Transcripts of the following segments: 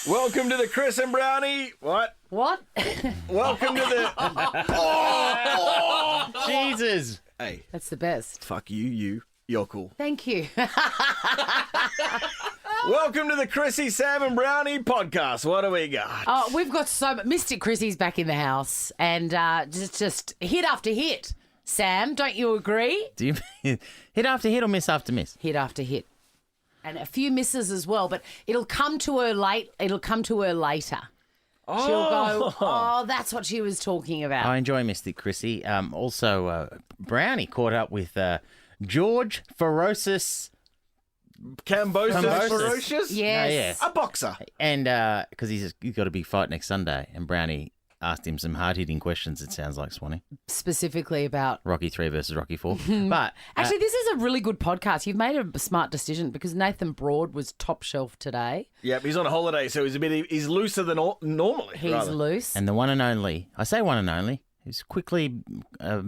Welcome to the Chris and Brownie. What? Welcome to the... Jesus. Hey, That's the best. fuck you. You're cool. Thank you. Welcome to the Chrissie, Sam and Brownie podcast. What do we got? We've got so much. Mystic Chrissie's back in the house and just hit after hit. Sam, don't you agree? Do you hit after hit or miss after miss? Hit after hit. And a few misses as well, but it'll come to her late. It'll come to her later. She'll go, oh, that's what she was talking about. I enjoy Mystic Chrissie. Also, Brownie caught up with George Ferocious. Cambosis Ferocious? Yes. A boxer. And because he's got a big fight next Sunday, and Brownie asked him some hard-hitting questions, it sounds like, Swanee. Specifically about... Rocky 3 versus Rocky 4. But Actually, this is a really good podcast. You've made a smart decision because Nathan Broad was top shelf today. Yep, he's on a holiday, so he's looser than normally. He's rather. loose. And the one and only, I say one and only, who's quickly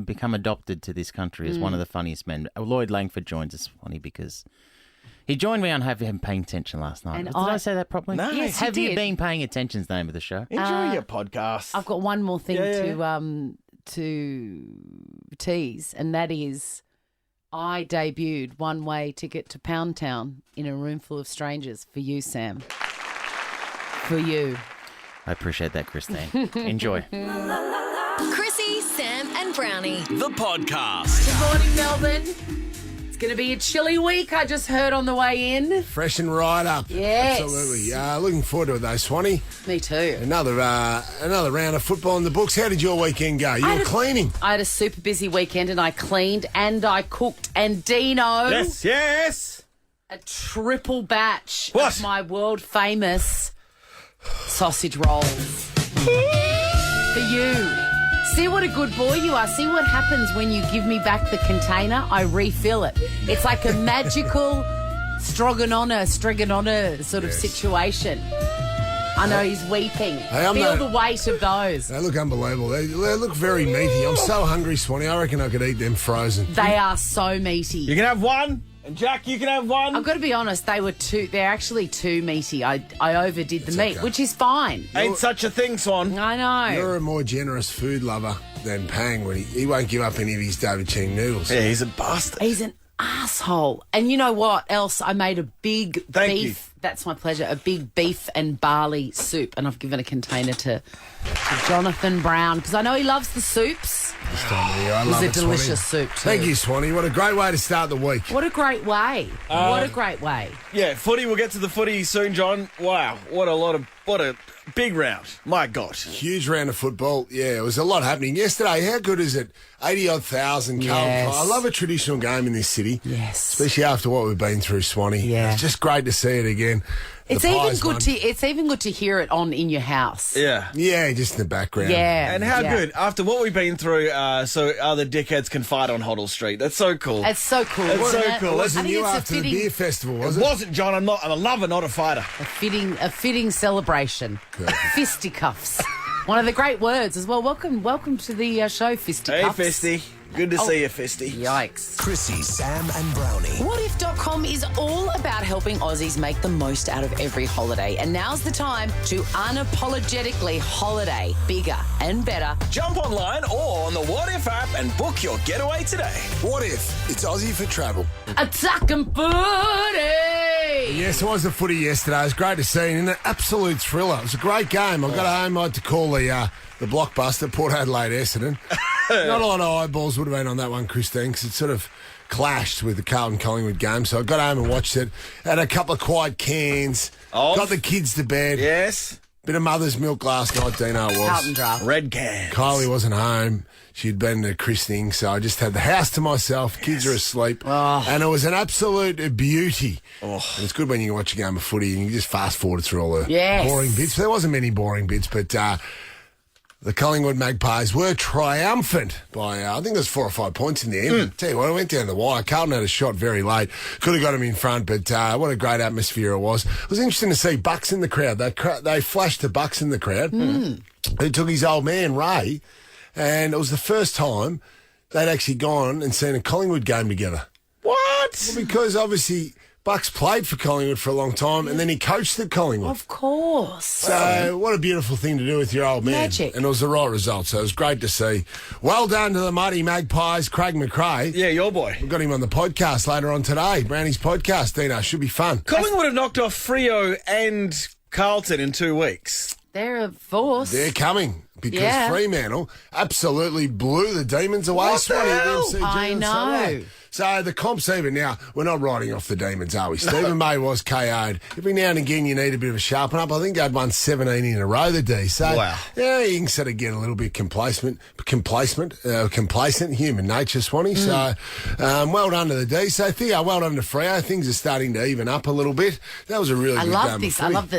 become adopted to this country as one of the funniest men. Lloyd Langford joins us, Swanee, because... He joined me on Have You Been Paying Attention last night. And Did I say that properly? No. Yes, you Have you did. been paying attention's the name of the show? Enjoy your podcast. I've got one more thing Yeah. to tease, and that is I debuted one-way ticket to Pound Town in a room full of strangers for you, Sam. For you. I appreciate that, Christine. Enjoy. Chrissie, Sam and Brownie. The podcast. Good morning, Melbourne. It's going to be a chilly week, I just heard on the way in. Fresh and right up. Yes. Absolutely. Looking forward to it, though, Swanee. Me too. Another round of football in the books. How did your weekend go? You were cleaning. I had a super busy weekend and I cleaned and I cooked. And Dino, Yes. a triple batch What? of my world famous sausage rolls for you. See what a good boy you are. See what happens when you give me back the container. I refill it. It's like a magical stroganoff sort of situation. I know he's weeping. I'm Feel no- the weight of those. They look unbelievable. They look very meaty. I'm so hungry, Swanee. I reckon I could eat them frozen. They are so meaty. You can have one. And Jack, you can have one. I've got to be honest, they're actually too meaty. I overdid the meat, okay. which is fine. Ain't such a thing, Swan. I know. You're a more generous food lover than Pang. When he won't give up any of his David Ching noodles. Yeah, he's a bastard. He's an asshole. And you know what else? I made a big Thank beef. you. That's my pleasure. A big beef and barley soup, and I've given a container to Jonathan Brown because I know he loves the soups. This time of year. I It was love a it, Swanee. delicious soup too. Thank you, Swanee. What a great way to start the week. What a great way! What a great way! Yeah, footy. We'll get to the footy soon, John. Wow, what a big round. My God. Huge round of football. Yeah, it was a lot happening yesterday. How good is it? 80-odd thousand. Yes. I love a traditional game in this city. Yes. Especially after what we've been through, Swanee. Yeah. It's just great to see it again. It's The even Pies good won. to it's even good to hear it on in your house. Yeah. Yeah, just in the background. Yeah. And how yeah. good, after what we've been through, so other dickheads can fight on Hoddle Street. That's so cool. It's so cool. It's wasn't so it? cool. I Wasn't think you it's after the beer festival, was It it? wasn't, John. I'm a lover, not a fighter. a fitting celebration. Fisticuffs. One of the great words as well. Welcome to the show, Fisticuffs. Hey, Fisty. Good to see you, Fisty. Yikes. Chrissie, Sam and Brownie. Whatif.com is all about helping Aussies make the most out of every holiday. And now's the time to unapologetically holiday bigger and better. Jump online or on the What If app and book your getaway today. What if it's Aussie for travel? Attacking footy. Yes, it was the footy yesterday. It was great to see. And an absolute thriller. It was a great game. I got home. I had to call the blockbuster, Port Adelaide Essendon. Not a lot of eyeballs would have been on that one, Christine, because it sort of clashed with the Carlton-Collingwood game. So I got home and watched it. Had a couple of quiet cans. Of? Got the kids to bed. Yes. Bit of mother's milk last night, Dino it was. Carlton draft. Red can. Kylie wasn't home. She'd been to christening, so I just had the house to myself. Kids are asleep. And it was an absolute beauty. And it's good when you watch a game of footy and you just fast forward through all the Yes. boring bits. There wasn't many boring bits, but the Collingwood Magpies were triumphant by, I think it was 4 or 5 points in the end. Tell you what, it went down the wire. Carlton had a shot very late. Could have got him in front, but what a great atmosphere it was. It was interesting to see Bucks in the crowd. They flashed the Bucks in the crowd. Who took his old man, Ray, and it was the first time they'd actually gone and seen a Collingwood game together. What? Because obviously Bucks played for Collingwood for a long time, and then he coached at Collingwood. Of course. So what a beautiful thing to do with your old man. Magic. And it was the right result, so it was great to see. Well done to the mighty Magpies, Craig McRae. Yeah, your boy. We've got him on the podcast later on today. Brownie's podcast, Dino. Should be fun. Collingwood have knocked off Freo and Carlton in 2 weeks. They're a force. They're coming because Yeah. Fremantle absolutely blew the Demons away. What the Swanee, at hell? MCG I on know. Saturday. So the comp's even now. We're not riding off the Demons, are we? Stephen May was KO'd. Every now and again, you need a bit of a sharpen up. I think they'd won 17 in a row, the D. So, Wow. yeah, you can sort of get a little bit complacent, human nature, Swanee. So, well done to the D. So, Theo, well done to Freo. Things are starting to even up a little bit. That was a really I good love game this. of I footy. love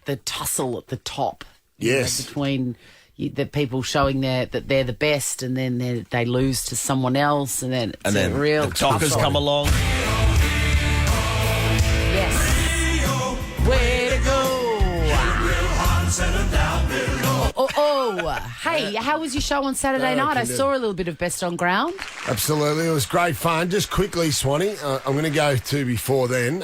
the tussle at the top. you know, Yes. between the people showing that they're the best, and then they lose to someone else, and then it's a real the Dockers tussle. come along. Yes. Way to go. Hey, how was your show on Saturday night? I saw a little bit of Best on Ground. Absolutely. It was great fun. Just quickly, Swanee, I'm going to go to before then,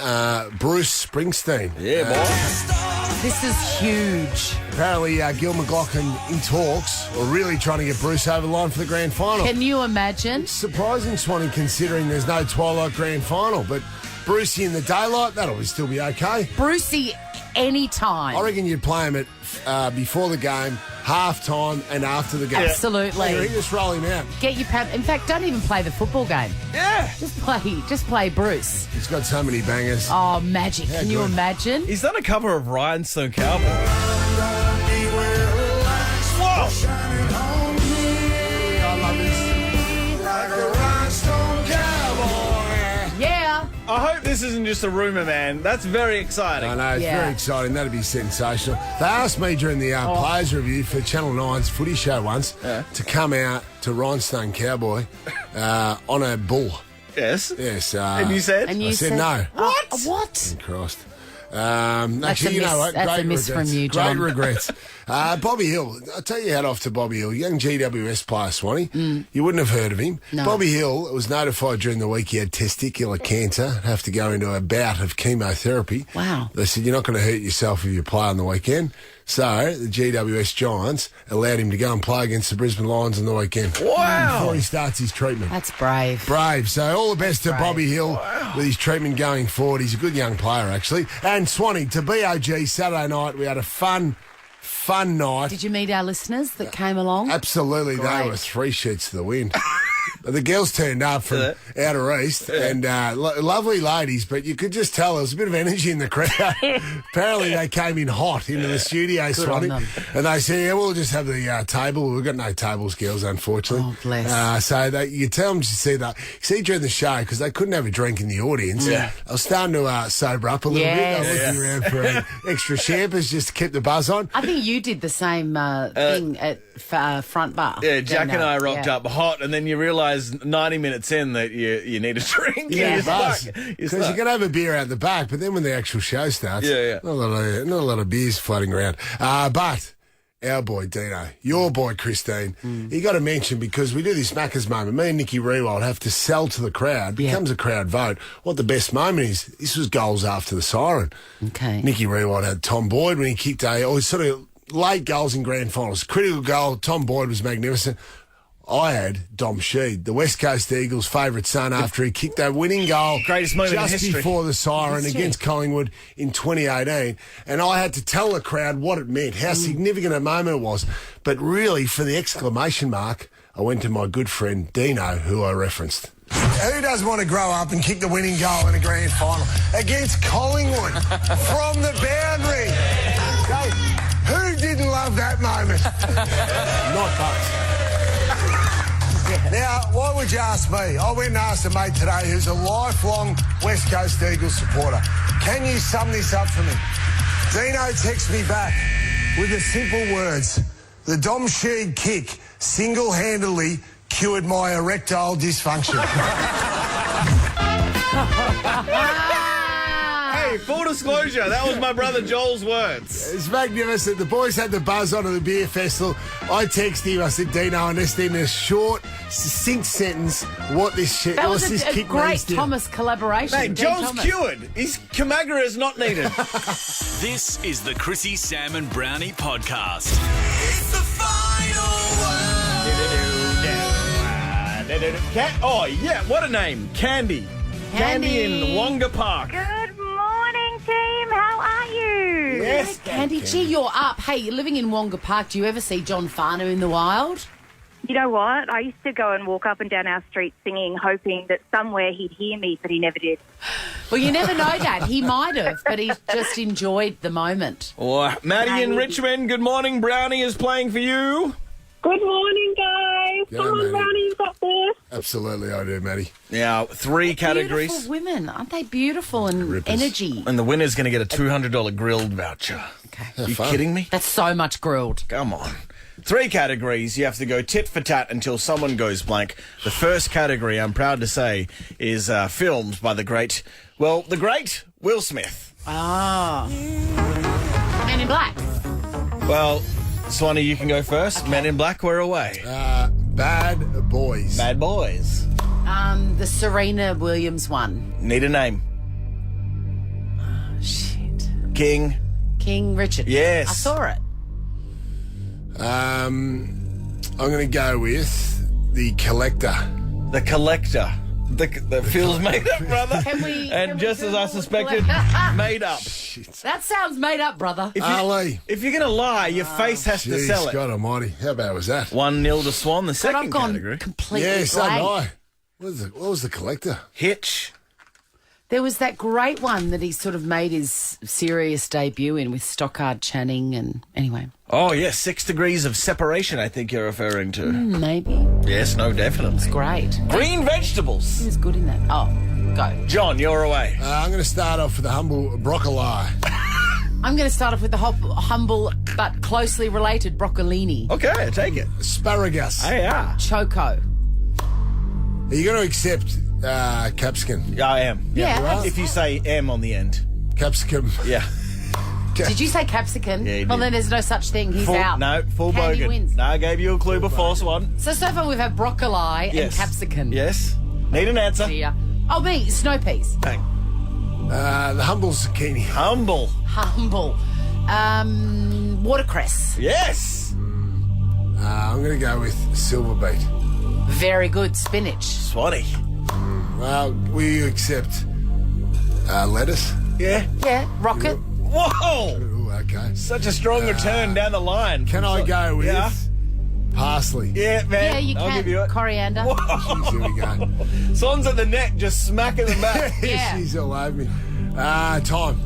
Bruce Springsteen. Yeah, boy. This is huge. Apparently, Gil McLachlan in talks, or really trying to get Bruce over the line for the grand final. Can you imagine? Surprising, Swanee, considering there's no Twilight grand final. But Brucey in the daylight, that'll still be okay. Brucey, anytime. I reckon you'd play him at before the game, half time, and after the game. Absolutely. You just roll him out. Get your pad. In fact, don't even play the football game. Yeah. Just play Bruce. He's got so many bangers. Oh, magic. Can you good. imagine? He's done a cover of Rhinestone Cowboy. Whoa! I love this. Like a rhinestone cowboy. Yeah. I hope this isn't just a rumour, man. That's very exciting. I know, it's Yeah. very exciting. That'd be sensational. They asked me during the players' review for Channel 9's footy show once to come out to Rhinestone Cowboy on a bull. Yes. Yes. And you said? And you I said no. What? What? Christ. That's Actually, a you know miss. what? That's a Great miss regrets. from you, John. Great regrets. Bobby Hill. I'll tell you, hat off to Bobby Hill, young GWS player, Swanee. You wouldn't have heard of him. No. Bobby Hill was notified during the week he had testicular cancer, have to go into a bout of chemotherapy. Wow. They said, you're not going to hurt yourself if you play on the weekend. So the GWS Giants allowed him to go and play against the Brisbane Lions on the weekend. Wow. Before he starts his treatment. That's brave. Brave. So all the best to brave. Bobby Hill with his treatment going forward. He's a good young player, actually. And Swanee, to BOG Saturday night, we had a fun night. Did you meet our listeners that came along? Absolutely. They Great. were 3 sheets to the wind. But the girls turned up from outer east and lovely ladies, but you could just tell there was a bit of energy in the crowd. Apparently they came in hot into the studio, Swanee, on them. and they said, yeah, we'll just have the table. We've got no tables, girls, unfortunately. Oh, bless. So you tell them to see that. See, during the show, because they couldn't have a drink in the audience, I was starting to sober up a little bit. I was looking around for extra champers just to keep the buzz on. I think you did the same thing at front bar. Yeah, Jack Then, and I rocked up hot, and then you realise 90 minutes in that you need a drink. Yeah. You're Buzz. stuck. You're Because you stuck. can have a beer out the back, but then when the actual show starts, not a lot of beers floating around. But our boy Dino, your boy Christine, you got to mention, because we do this Macca's moment. Me and Nicky Rewald have to sell to the crowd. Becomes a crowd vote. What the best moment is? This was goals after the siren. Okay. Nicky Rewald had Tom Boyd when he kicked sort of late goals in grand finals. Critical goal. Tom Boyd was magnificent. I had Dom Sheed, the West Coast Eagles' favourite son, after he kicked that winning goal Greatest moment in just history. before the siren against Collingwood in 2018. And I had to tell the crowd what it meant, how significant a moment it was. But really, for the exclamation mark, I went to my good friend Dino, who I referenced. Who doesn't want to grow up and kick the winning goal in a grand final against Collingwood from the boundary? Okay. Who didn't love that moment? Not much. Now, why would you ask me? I went and asked a mate today who's a lifelong West Coast Eagles supporter. Can you sum this up for me? Dino texts me back with the simple words: the Dom Sheed kick single-handedly cured my erectile dysfunction. Hey, full disclosure, that was my brother Joel's words. It's magnificent. The boys had the buzz on at the beer festival. I texted him. I said, Dino, understand in a short, succinct sentence what this shit. That what's was this a kick great means to you. Thomas collaboration. Mate, Dean Joel's Thomas. cured. His Camagra is not needed. This is the Chrissie, Sam and Brownie podcast. It's the final word. Oh, yeah, what a name. Candy. Candy in Wonga Park. Good morning, team. How are you? Yes, Candy, gee, you're up. Hey, you're living in Wonga Park. Do you ever see John Farnham in the wild? You know what? I used to go and walk up and down our street singing, hoping that somewhere he'd hear me, but he never did. Well, you never know, Dad. He might have, but he just enjoyed the moment. Oh, Maddie in Richmond, good morning. Brownie is playing for you. Good morning, guys. Yeah, Come on, Maddie. Brownie, you've got this. Absolutely, I do, Maddie. Now, 3 categories. Beautiful women. Aren't they beautiful and Rippers. energy? And the winner's going to get a $200 grilled voucher. Okay. You fun. kidding me? That's so much grilled. Come on. 3 categories. You have to go tit for tat until someone goes blank. The first category, I'm proud to say, is films by the great Will Smith. Ah. Men in Black. Well, Swanee, you can go first. Men in Black, we're away. Bad Boys. Bad Boys. The Serena Williams one. Need a name. Shit. King Richard. Yes. I saw it. I'm going to go with The Collector. The Collector. The feels made up, brother. Can we? And just as I suspected, made up. That sounds made up, brother. Ali. If you're going to lie, your face has to Jeez, sell it. God almighty. How bad was that? 1-0 to Swan, the But second I've gone category. completely Yeah, so did blank. I. What was The Collector? Hitch. There was that great one that he sort of made his serious debut in with Stockard Channing and anyway, Oh, yes, 6 Degrees of Separation, I think you're referring to. maybe. Yes, no, definitely. Great. Green vegetables. He was good in that. Oh, go. John, you're away. I'm going to start off with the humble broccoli. I'm going to start off with the humble but closely related broccolini. Okay, I take it. Asparagus. Hey, yeah. Choco. Are you going to accept capsicum? Yeah, I am. Yeah. If you say M on the end. Capsicum. Yeah. Did you say capsicum? Yeah, you Well, did. then there's no such thing. He's Full, out. No, full Candy bogan. wins. No, I gave you a clue before, Swan. So far we've had broccoli and Yes. capsicum. Yes. Need an answer. Dear. Oh, me, snow peas. Bang. The humble zucchini. Humble. Humble. Watercress. Yes. I'm going to go with silver beet. Very good. Spinach. Swanee. Will you accept lettuce? Yeah. Yeah. Rocket. Whoa. Ooh, okay. Such a strong return down the line. Can I go with Yeah. parsley? Yeah, man. Yeah, you I'll can. give you it. Coriander. Jeez, here we go. Swan's at the net, just smacking them back. Yeah. She's all over me. Time.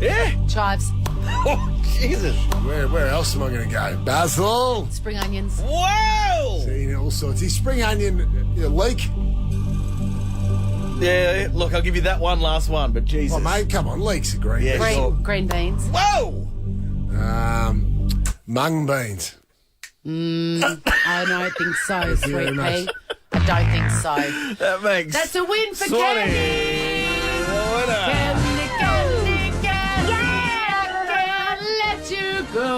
Yeah. Chives. Oh, Jesus. Where else am I going to go? Basil. Spring onions. Whoa. Seen all sorts. Is spring onion leek? Yeah, look, I'll give you that one last one, but Jesus. Oh, mate, come on. Leeks are green. Yeah. Green, Sure. green beans. Whoa. Mung beans. I don't think so, you sweet very much. pea. I don't think so. That makes That's a win for Swanee. Candy. the winner. Candy, I can't let you go.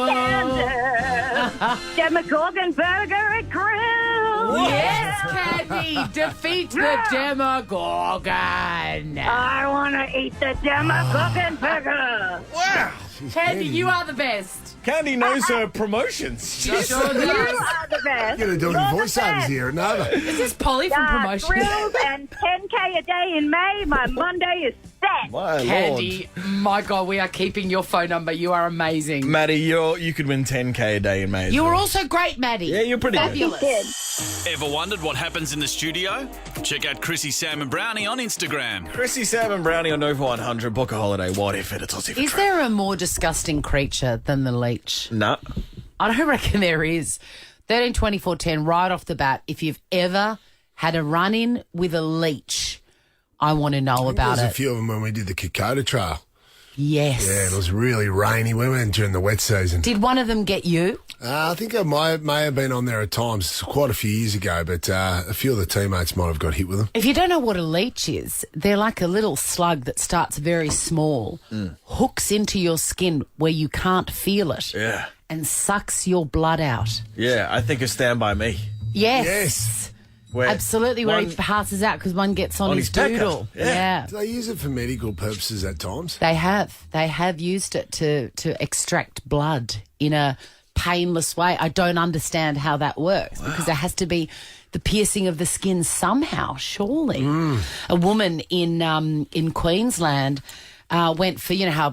Demogorgon Burger at Grill. Yes, Candy, defeat the Demogorgon. I want to eat the Demogorgon Burger. Wow. Candy, you are the best. Candy knows her promotions. She sure You does. are the best. You're going to do You're any the voiceovers best. here at Nova. Is this Polly from promotion? Grills and 10K a day in May. My Monday is set. My Candy, my God, we are keeping your phone number. You are amazing. Lord. Maddie, you could win 10K a day in May. as You were well. also great, Maddie. Yeah, you're pretty good. Fabulous. Ever wondered what happens in the studio? Check out Chrissie, Sam and Brownie on Instagram. Chrissie, Sam and Brownie on Nova 100. Book a holiday. What if it's Aussie for Is there a more disgusting creature than the leech? No. I don't reckon there is. 13, 24, 10, right off the bat, if you've ever had a run-in with a leech, I want to know about There's a it. few of them when we did the Kokoda Trail. Yes. Yeah, it was really rainy. We went during the wet season. Did one of them get you? I think I may have been on there at times quite a few years ago, but a few of the teammates might have got hit with them. If you don't know what a leech is, they're like a little slug that starts very small, hooks into your skin where you can't feel it, and sucks your blood out. Yeah, I think of Stand By Me. Yes. Where Absolutely, where he passes out because one gets on his pecker. doodle. Yeah. Do they use it for medical purposes at times? They have used it to extract blood in a painless way. I don't understand how that works because there has to be the piercing of the skin somehow, surely. A woman in Queensland went for, you know how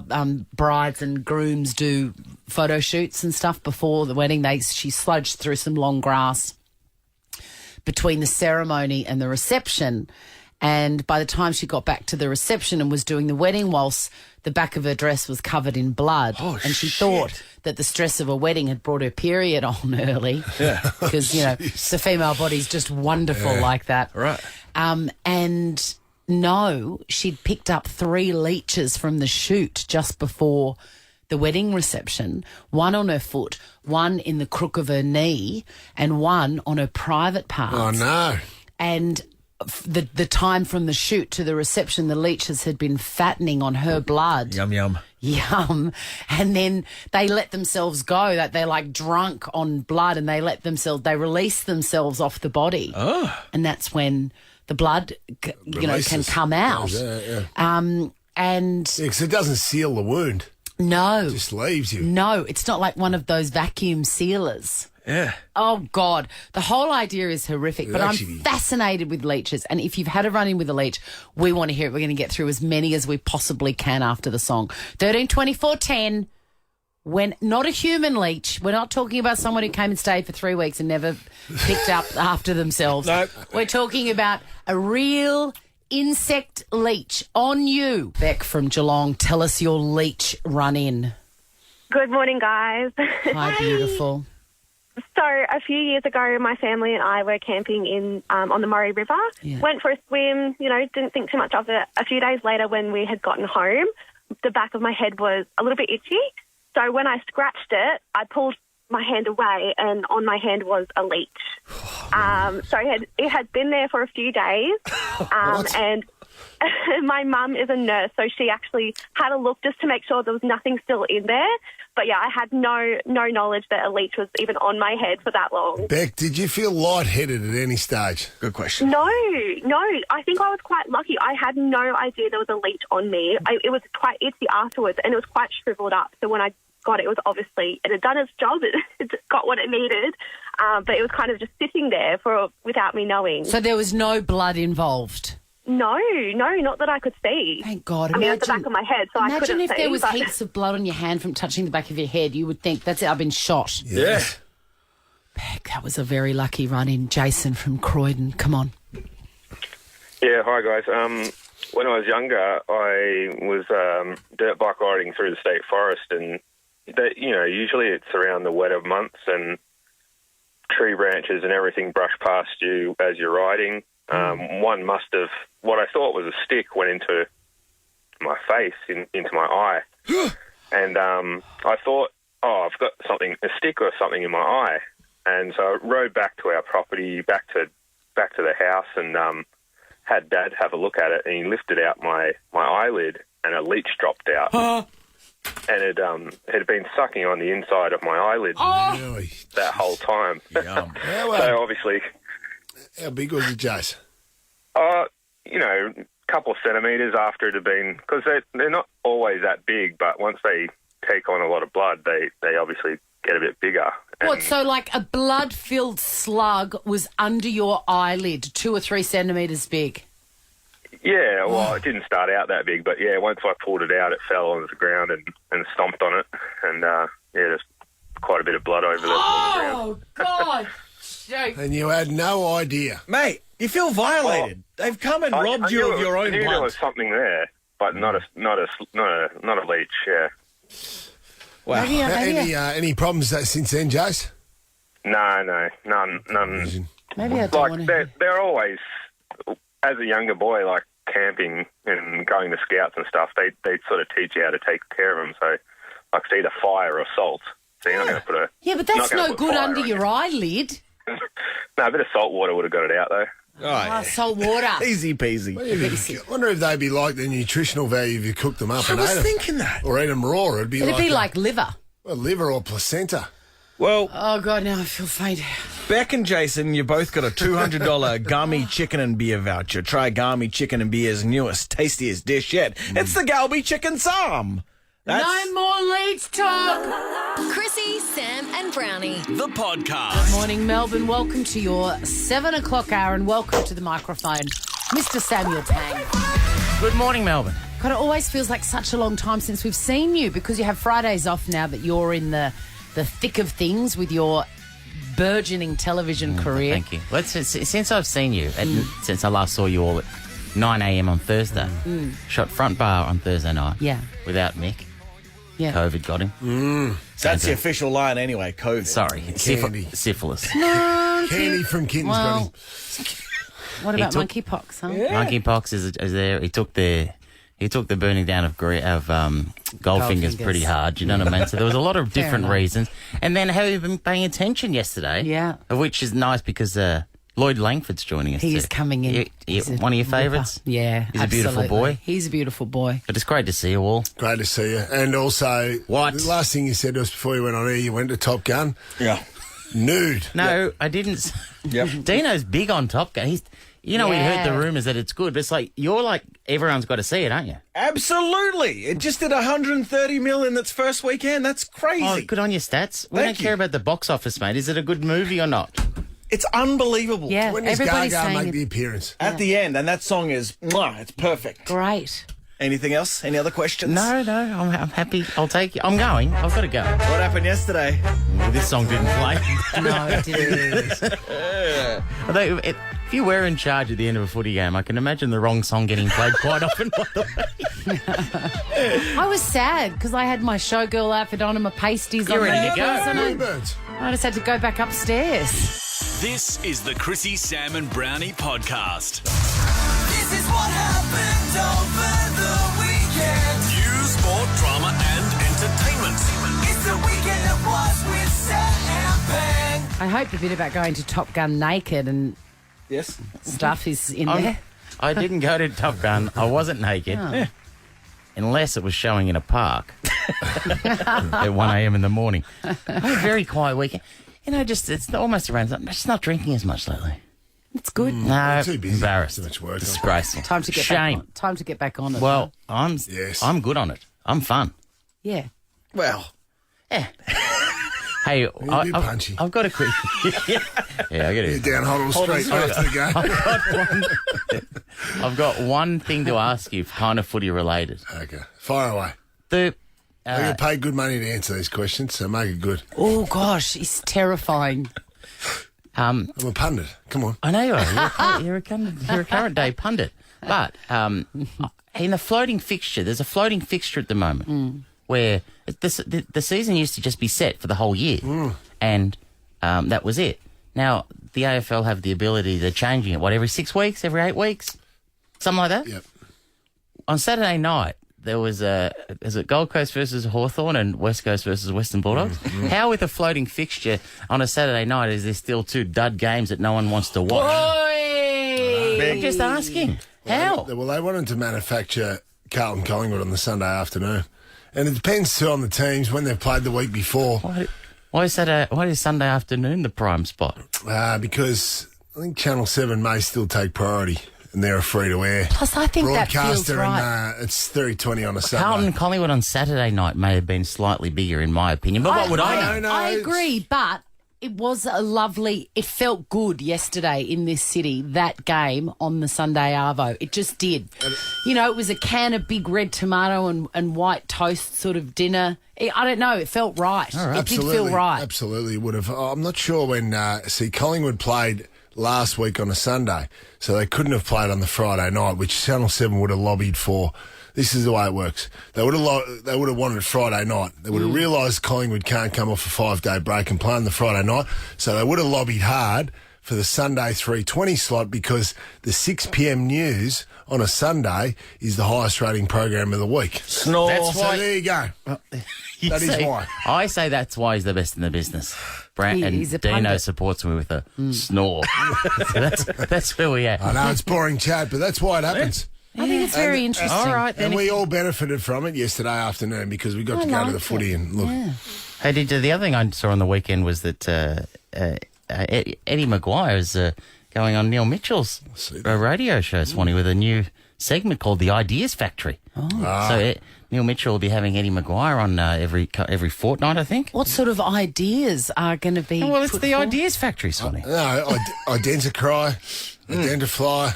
brides and grooms do photo shoots and stuff before the wedding. She sludged through some long grass between the ceremony and the reception. And by the time she got back to the reception and was doing the wedding, whilst the back of her dress was covered in blood, and she thought that the stress of a wedding had brought her period on early. Yeah. Because, you know, the female body's just wonderful like that. Right. And no, she'd picked up 3 leeches from the shoot just before the wedding reception, one on her foot, one in the crook of her knee, and one on her private parts. Oh, no. And the time from the shoot to the reception, the leeches had been fattening on her blood. Yum, yum. Yum. And then they let themselves go, that they're like drunk on blood, and they release themselves off the body. Oh. And that's when the blood, can come out. Yeah. Because it doesn't seal the wound. No. It just leaves you. No, it's not like one of those vacuum sealers. Yeah. Oh, God. The whole idea is horrific, but I'm fascinated with leeches. And if you've had a run-in with a leech, we want to hear it. We're going to get through as many as we possibly can after the song. 13 24 10. When not a human leech, we're not talking about someone who came and stayed for 3 weeks and never picked up after themselves. Nope. We're talking about a real insect leech on you. Beck from Geelong, tell us your leech run-in. Good morning, guys. Hi, beautiful. So a few years ago, my family and I were camping on the Murray River. Yeah. Went for a swim, didn't think too much of it. A few days later, when we had gotten home, the back of my head was a little bit itchy. So when I scratched it, I pulled my hand away, and on my hand was a leech. So it had been there for a few days, and my mum is a nurse, so she actually had a look just to make sure there was nothing still in there. But yeah, I had no knowledge that a leech was even on my head for that long. Beck, did you feel lightheaded at any stage? Good question. No. I think I was quite lucky. I had no idea there was a leech on me. It was quite itchy afterwards, and it was quite shriveled up. So when I got it, it was obviously, it had done its job. It got what it needed. But it was kind of just sitting there without me knowing. So there was no blood involved? No, not that I could see. Thank God. I mean, it was the back of my head, so I couldn't see. Imagine if there was heaps of blood on your hand from touching the back of your head. You would think, that's it, I've been shot. Yeah. Beck, that was a very lucky run-in. Jason from Croydon, come on. Yeah, hi guys. When I was younger, I was dirt bike riding through the state forest, and usually it's around the wetter months, and tree branches and everything brush past you as you're riding. One must have, what I thought was a stick went into my face, into my eye, and I thought, I've got something, a stick or something in my eye, and so I rode back to our property, back to the house, and had Dad have a look at it, and he lifted out my eyelid, and a leech dropped out. And it had been sucking on the inside of my eyelid that whole time. So obviously... How big was it, Jace? A couple of centimetres after it had been... Because they're not always that big, but once they take on a lot of blood, they obviously get a bit bigger. What, so like a blood-filled slug was under your eyelid, 2 or 3 centimetres big? Yeah, well, it didn't start out that big, but yeah, once I pulled it out, it fell onto the ground and stomped on it, and there's quite a bit of blood over the ground. Oh, God! And you had no idea. Mate, you feel violated. They've come and robbed you of your own blood. There was something there, but not a leech, yeah. Wow. Any problems since then, Jace? No, none. Maybe I don't want to... They're always, as a younger boy, like camping and going to scouts and stuff, they sort of teach you how to take care of them. So, like, it's either fire or salt. So you're not going to put a... Yeah, but not that's gonna no put good fire under on your eyelid. No, a bit of salt water would have got it out, though. Oh, salt water. Easy peasy. I wonder if they'd be like the nutritional value if you cooked them up I and was ate them. thinking that. Or eat them raw. It'd be like liver. Well, liver or placenta. Well, Oh, God, now I feel faint. Beck and Jason, you both got a $200 Garmy chicken and beer voucher. Try Garmy chicken and beer's newest, tastiest dish yet. It's the Galby Chicken Psalm. No more leech talk. Chrissie, Sam and Brownie. The podcast. Morning, Melbourne. Welcome to your 7 o'clock hour and welcome to the microphone, Mr. Samuel Tang. Good morning, Melbourne. God, it always feels like such a long time since we've seen you because you have Fridays off now that you're in the thick of things with your burgeoning television career. Thank you. Well, since I've seen you, since I last saw you all at 9 a.m. on Thursday, shot front bar on Thursday night. Yeah. Without Mick. Yeah. COVID got him. That's the official line anyway, COVID. Sorry. Candy. Syphilis. Candy from Kitten's got him. What about took- monkeypox, huh? Monkeypox is there. He took the burning down of Goldfinger's pretty hard. You know what I mean? So there was a lot of different reasons. And then have you been paying attention yesterday? Yeah. Which is nice because Lloyd Langford's joining us. He is coming in. He's one of your favourites? Yeah, He's a beautiful boy. He's a beautiful boy. But it's great to see you all. Great to see you. And also, What? the last thing you said to us before you went on air, you went to Top Gun. Yeah. Nude. No, I didn't. Yep. Dino's big on Top Gun. We heard the rumours that it's good, but it's like, you're like, everyone's got to see it, aren't you? Absolutely. It just did 130 mil in its first weekend. That's crazy. Oh, good on your stats. We Thank don't care you. about the box office, mate. Is it a good movie or not? It's unbelievable. Yeah, When does everybody's Gaga saying make it. the appearance? At the end, and that song is, it's perfect. Great. Anything else? Any other questions? No, I'm happy. I'll take you. I'm going. I've got to go. What happened yesterday? Well, this song didn't play. No, it didn't. Although, if you were in charge at the end of a footy game, I can imagine the wrong song getting played quite often, by the way. I was sad because I had my showgirl outfit on and my pasties You're on. ready to go. And Bluebirds. I just had to go back upstairs. This is the Chrissie, Sam and Brownie podcast. This is what happened over the weekend. News, sport, drama and entertainment. It's the weekend that was with Sam and Bang. I hope the bit about going to Top Gun naked and Yes. stuff is in there. I didn't go to Top Gun. I wasn't naked. Oh. Unless it was showing in a park at 1 a.m. in the morning. I had a very quiet weekend. It's almost around. I'm just not drinking as much lately. It's good. No, Too busy. embarrassed. Too much work on. Disgraceful. Time to get Shame. back on. Time to get back on it. Well, I'm good on it. I'm fun. yeah. Well, Yeah. Hey, a bit punchy. I've got a quick. Yeah, I got You're it. down Hoddle Street after the game. I've got one thing to ask you, kind of footy related. Okay, fire away. The I get paid good money to answer these questions, so make it good. Oh gosh, it's terrifying. I'm a pundit. Come on. I know you are. You're a current day pundit. But in the floating fixture, there's a floating fixture at the moment where the season used to just be set for the whole year, and that was it. Now the AFL have the ability, they're changing it. Every 6 weeks, every 8 weeks, something like that. Yep. On Saturday night, there was is it Gold Coast versus Hawthorn and West Coast versus Western Bulldogs? How with a floating fixture on a Saturday night is there still two dud games that no one wants to watch? I'm just asking. How? Well, they wanted to manufacture Carlton Collingwood on the Sunday afternoon. And it depends too on the teams when they've played the week before. Why is Sunday afternoon the prime spot? Because I think Channel 7 may still take priority and they're a free-to-air Plus, I think that feels broadcaster right. and it's 30:20 on a Sunday. Carlton Collingwood on Saturday night may have been slightly bigger in my opinion, but what would I know? No, I agree, but it was it felt good yesterday in this city, that game on the Sunday Arvo. It just did. It was a can of big red tomato and white toast sort of dinner. I don't know, it felt right. It did feel right. Absolutely would have. I'm not sure when, Collingwood played last week on a Sunday, so they couldn't have played on the Friday night, which Channel 7 would have lobbied for. This is the way it works. They would have wanted Friday night. They would have realised Collingwood can't come off a 5-day break and play on the Friday night, so they would have lobbied hard for the Sunday 3:20 slot because the 6 p.m. news on a Sunday is the highest rating program of the week. Snore. That's why. So there you go. That is why. I say that's why he's the best in the business. He's a Dino pundit. supports me with a snore. So that's where we at. I know it's boring chat, but that's why it happens. I think it's very interesting. All right, then. And we all benefited from it yesterday afternoon because we got to go to the footy and look. Yeah. Hey, the other thing I saw on the weekend was that Eddie Maguire is going on Neil Mitchell's radio show, Swanee, with a new segment called The Ideas Factory. So Neil Mitchell will be having Eddie Maguire on every fortnight, I think. What sort of ideas are going to be? Well, it's put the forward? Ideas Factory, Swanee. No, identicry, identify.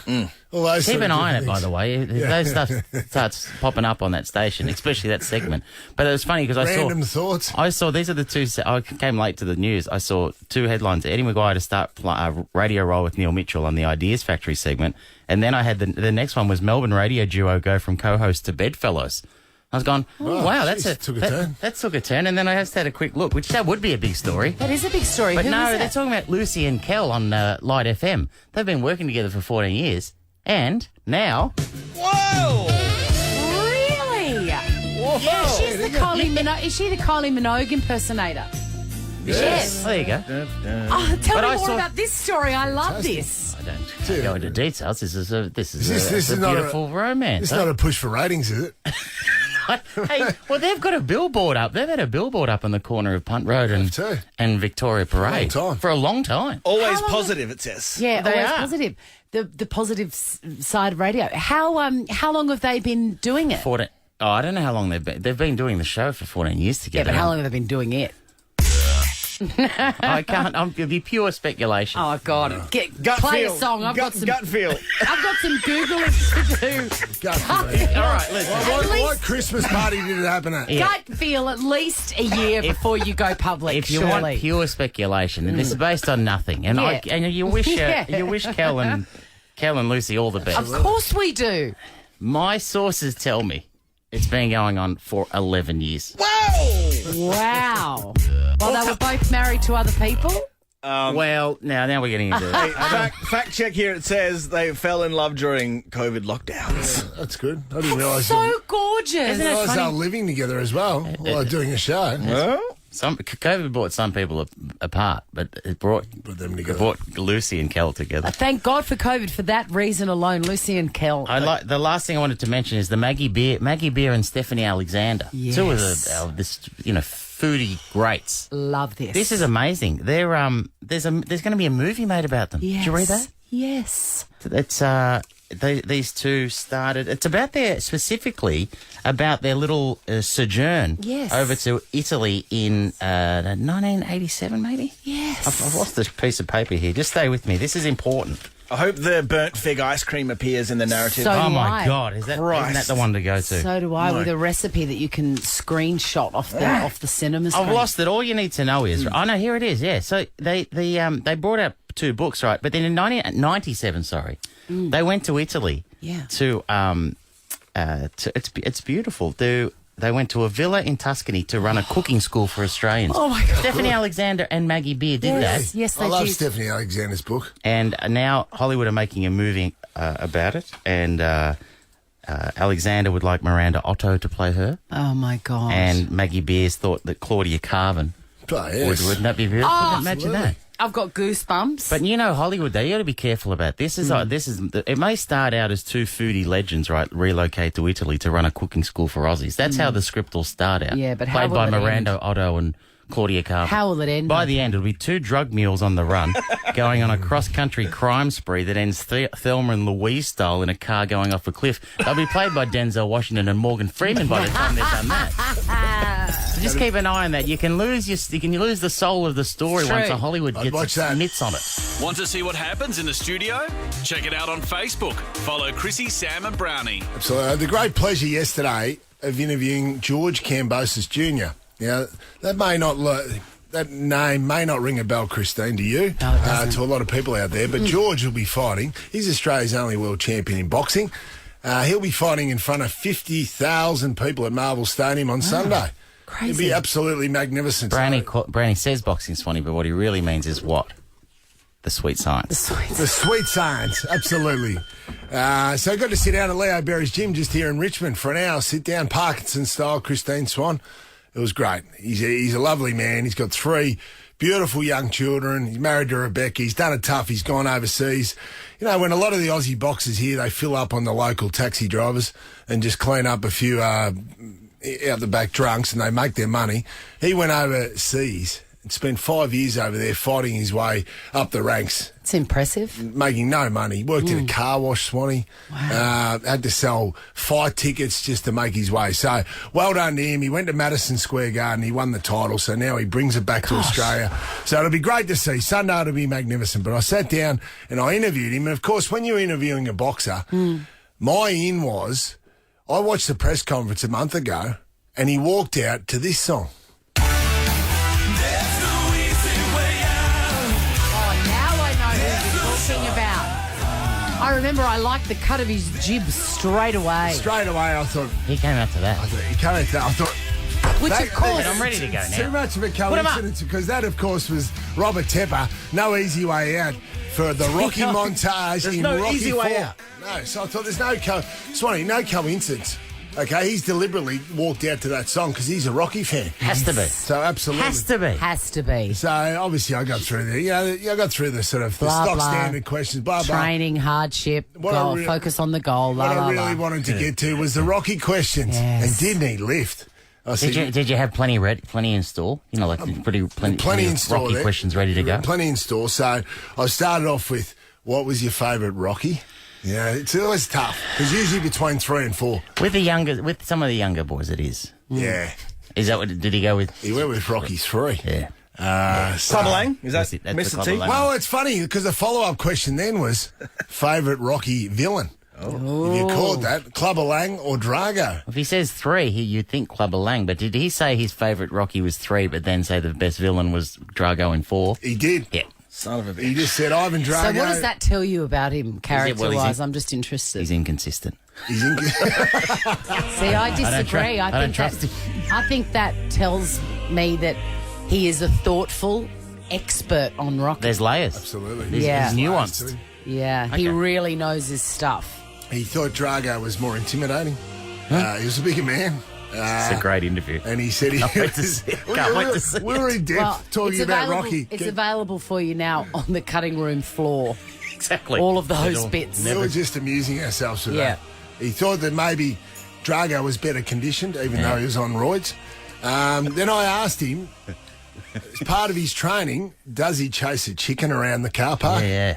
All those Keep sort an of eye on it, things. by the way. Those stuff starts popping up on that station, especially that segment. But it was funny because Random thoughts. I saw these are the two. I came late to the news. I saw two headlines: Eddie Maguire to start a radio role with Neil Mitchell on the Ideas Factory segment, and then I had the next one was Melbourne radio duo go from co-host to bedfellows. I was going, wow, geez, that took a turn. That took a turn, and then I just had a quick look, which that would be a big story. That is a big story. But Who no, is they're that? talking about Lucy and Kel on Lloyd FM. They've been working together for 14 years, and now Whoa! Really? Yeah, she's the Kylie Minogue. Is she the Kylie Minogue impersonator? Yes. there you go. Oh, tell But me I more saw- about this story. I love this. I don't go into details. This is a This is a not beautiful romance. It's not a push for ratings, is it? Hey, well, they've got a billboard up. They've had a billboard up on the corner of Punt Road too. and Victoria Parade for a long time. Always positive, it says. Yeah, They always are. positive. The positive side of radio. How long have they been doing it? 14. Oh, I don't know how long they've been. They've been doing the show for 14 years Yeah, together. but how long have they been doing it? I can't. It'd be pure speculation. Oh God! Gut Play feel. a song. I've got some. gut feel. I've got some googling to do. Gut feel. All right, listen. What Christmas party did it happen at? Yeah. Gut feel at least a year before you go public. If you surely. want pure speculation, and this is based on nothing, and Yeah. and you wish Yeah. you wish Kel and Lucy all the best. Of course we do. My sources tell me it's been going on for 11 years. Wow. While they were both married to other people. Well, now we're getting into Hey, it. fact check here. It says they fell in love during COVID lockdowns. That's good. I didn't realise So gorgeous. Isn't it they were funny? living together as well while doing a show. Well, Some COVID brought some people apart, but it brought them together. brought Lucy and Kel together. Thank God for COVID for that reason alone, Lucy and Kel. I like the last thing I wanted to mention is the Maggie Beer and Stephanie Alexander. Yes. Two of the this foodie greats. Love this. This is amazing. They're there's going to be a movie made about them. Yes. Did you read that? Yes. It's these two started. It's about specifically about their little sojourn Yes. over to Italy in 1987, maybe. Yes. I've lost this piece of paper here. Just stay with me. This is important. I hope the burnt fig ice cream appears in the narrative. So Oh do my I. God! Isn't Christ. that the one to go to? So do I, with a recipe that you can screenshot off the cinema screen. I've lost it. All you need to know is, I know here it is. Yeah. So they brought out two books, right? But then in 1997, they went to Italy. Yeah. To it's beautiful. They went to a villa in Tuscany to run a cooking school for Australians. Oh, my God. Stephanie Alexander and Maggie Beer did that. Yes, I they love did. Stephanie Alexander's book. And now Hollywood are making a movie about it. And Alexander would like Miranda Otto to play her. Oh, my God. And Maggie Beers thought that Claudia Carvin Oh, yes. wouldn't that be beautiful? Imagine that. I've got goosebumps. But Hollywood, they got to be careful about this. It may start out as two foodie legends, right? Relocate to Italy to run a cooking school for Aussies. That's how the script will start out. Yeah, but how played will by it Miranda Otto and Claudia Carver. How will it end? By the end, it'll be two drug mules on the run, going on a cross-country crime spree that ends Thelma and Louise style in a car going off a cliff. They'll be played by Denzel Washington and Morgan Freeman by the time they've done that. So just keep an eye on that. You can lose the soul of the story True. once a Hollywood I'd watch gets that. its mitts on it. Want to see what happens in the studio? Check it out on Facebook. Follow Chrissie, Sam and Brownie. Absolutely. I had the great pleasure yesterday of interviewing George Cambosis Jr. Now, that name may not ring a bell, Christine, to you, to a lot of people out there, but George will be fighting. He's Australia's only world champion in boxing. He'll be fighting in front of 50,000 people at Marvel Stadium on Sunday. Crazy. It'll be absolutely magnificent. Brownie says boxing's funny, but what he really means is what? the sweet science. The sweet science, absolutely. So I got to sit down at Leo Berry's gym just here in Richmond for an hour, sit down, Parkinson style, Christine Swan. It was great. He's a lovely man. He's got 3 beautiful young children. He's married to Rebecca. He's done it tough. He's gone overseas. You know, when a lot of the Aussie boxers here, they fill up on the local taxi drivers and just clean up a few out the back drunks and they make their money. He went overseas and spent 5 years over there fighting his way up the ranks. It's impressive. Making no money. Worked in a car wash, Swanee. Wow. Had to sell fight tickets just to make his way. So, well done to him. He went to Madison Square Garden. He won the title. So now he brings it back to Australia. So it'll be great to see. Sunday it'll be magnificent. But I sat down and I interviewed him. And, of course, when you're interviewing a boxer, my in was, I watched the press conference a month ago and he walked out to this song. I remember I liked the cut of his jib straight away. Straight away, I thought... He came out to that. I thought... Which, of course... I'm ready to go now. Too much of a coincidence because that, of course, was Robert Tepper. No easy way out for the Rocky montage There's in no Rocky easy 4. way out. No, so I thought there's no coincidence. Okay, he's deliberately walked out to that song because he's a Rocky fan. Has to be. So absolutely. Has to be. So obviously I got through there. I got through the sort of the Blah, stock blah. standard questions. Blah, blah. Training, hardship, What I goal, re- focus on the goal. What La, I la, really la. wanted to get to was the Rocky questions. Yes. And didn't he lift? I said, Did you have plenty in store? You know, like plenty in of store Rocky there. questions ready to go. Plenty in store. So I started off with, what was your favourite Rocky? Yeah, it's always tough. It's usually between 3 and 4. With some of the younger boys, it is. Yeah. Is that what did he go with? He went with Rocky 3. Yeah. Clubber Lang? Is that That's Mr. the Clubber T? Lang. Well, it's funny because the follow-up question then was favourite Rocky villain. Oh. If you called that Clubber Lang or Drago. If he says 3, you'd think Clubber Lang, but did he say his favourite Rocky was 3, but then say the best villain was Drago in 4? He did. Yeah. Son of a bitch. He just said Ivan Drago. So what does that tell you about him, character-wise? in- I'm just interested. He's inconsistent. He's in- See, I disagree. I don't trust him. I think that tells me that he is a thoughtful expert on Rocky. There's layers. Absolutely. He's Yeah. nuanced. Yeah, he Okay. really knows his stuff. He thought Drago was more intimidating. He was a bigger man. It's a great interview. And he said he Can't wait to see it. Can't wait to see we were in depth Well, talking it's about available- Rocky. It's available for you now on the cutting room floor. Exactly. All of those bits. We were just amusing ourselves with Yeah. that. He thought that maybe Drago was better conditioned, even though he was on roids. Then I asked him, as part of his training, does he chase a chicken around the car park? Yeah.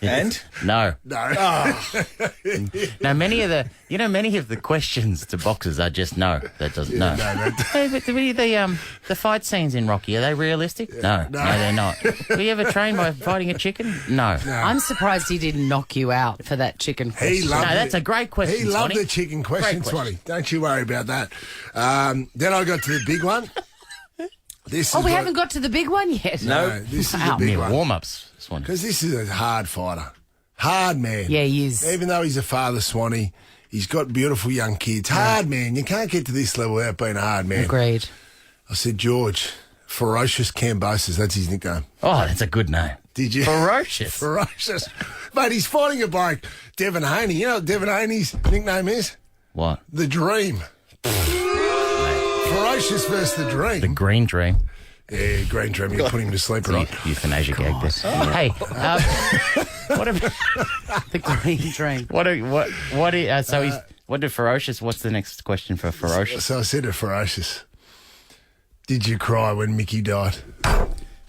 And? No. No. Now, many of the questions to boxers are just no. That doesn't no. Hey, but the fight scenes in Rocky, are they realistic? No, they're not. Were you ever trained by fighting a chicken? No. I'm surprised he didn't knock you out for that chicken question. He loved No, that's a great question, He loved Swanee. the chicken question, Great question. Swanee. Don't you worry about that. Then I got to the big one. This Oh, is we what- haven't got to the big one yet. No, this is Wow. the big Mere one. warm-ups, Swanee. Because this is a hard fighter. Hard man. Yeah, he is. Even though he's a father, Swanee, he's got beautiful young kids. Hard man. You can't get to this level without being a hard man. Agreed. I said, George, Ferocious Cambosis, that's his nickname. Oh, that's a good name. Did you? Ferocious. Ferocious. Mate, he's fighting a bloke, Devin Haney. You know what Devin Haney's nickname is? What? The Dream. Ferocious versus the Dream. The Green Dream. Yeah, Green Dream. You put him to sleep, right? Euthanasia gag there. Hey, what about The green dream. what did Ferocious? What's the next question for Ferocious? So I said to Ferocious, did you cry when Mickey died?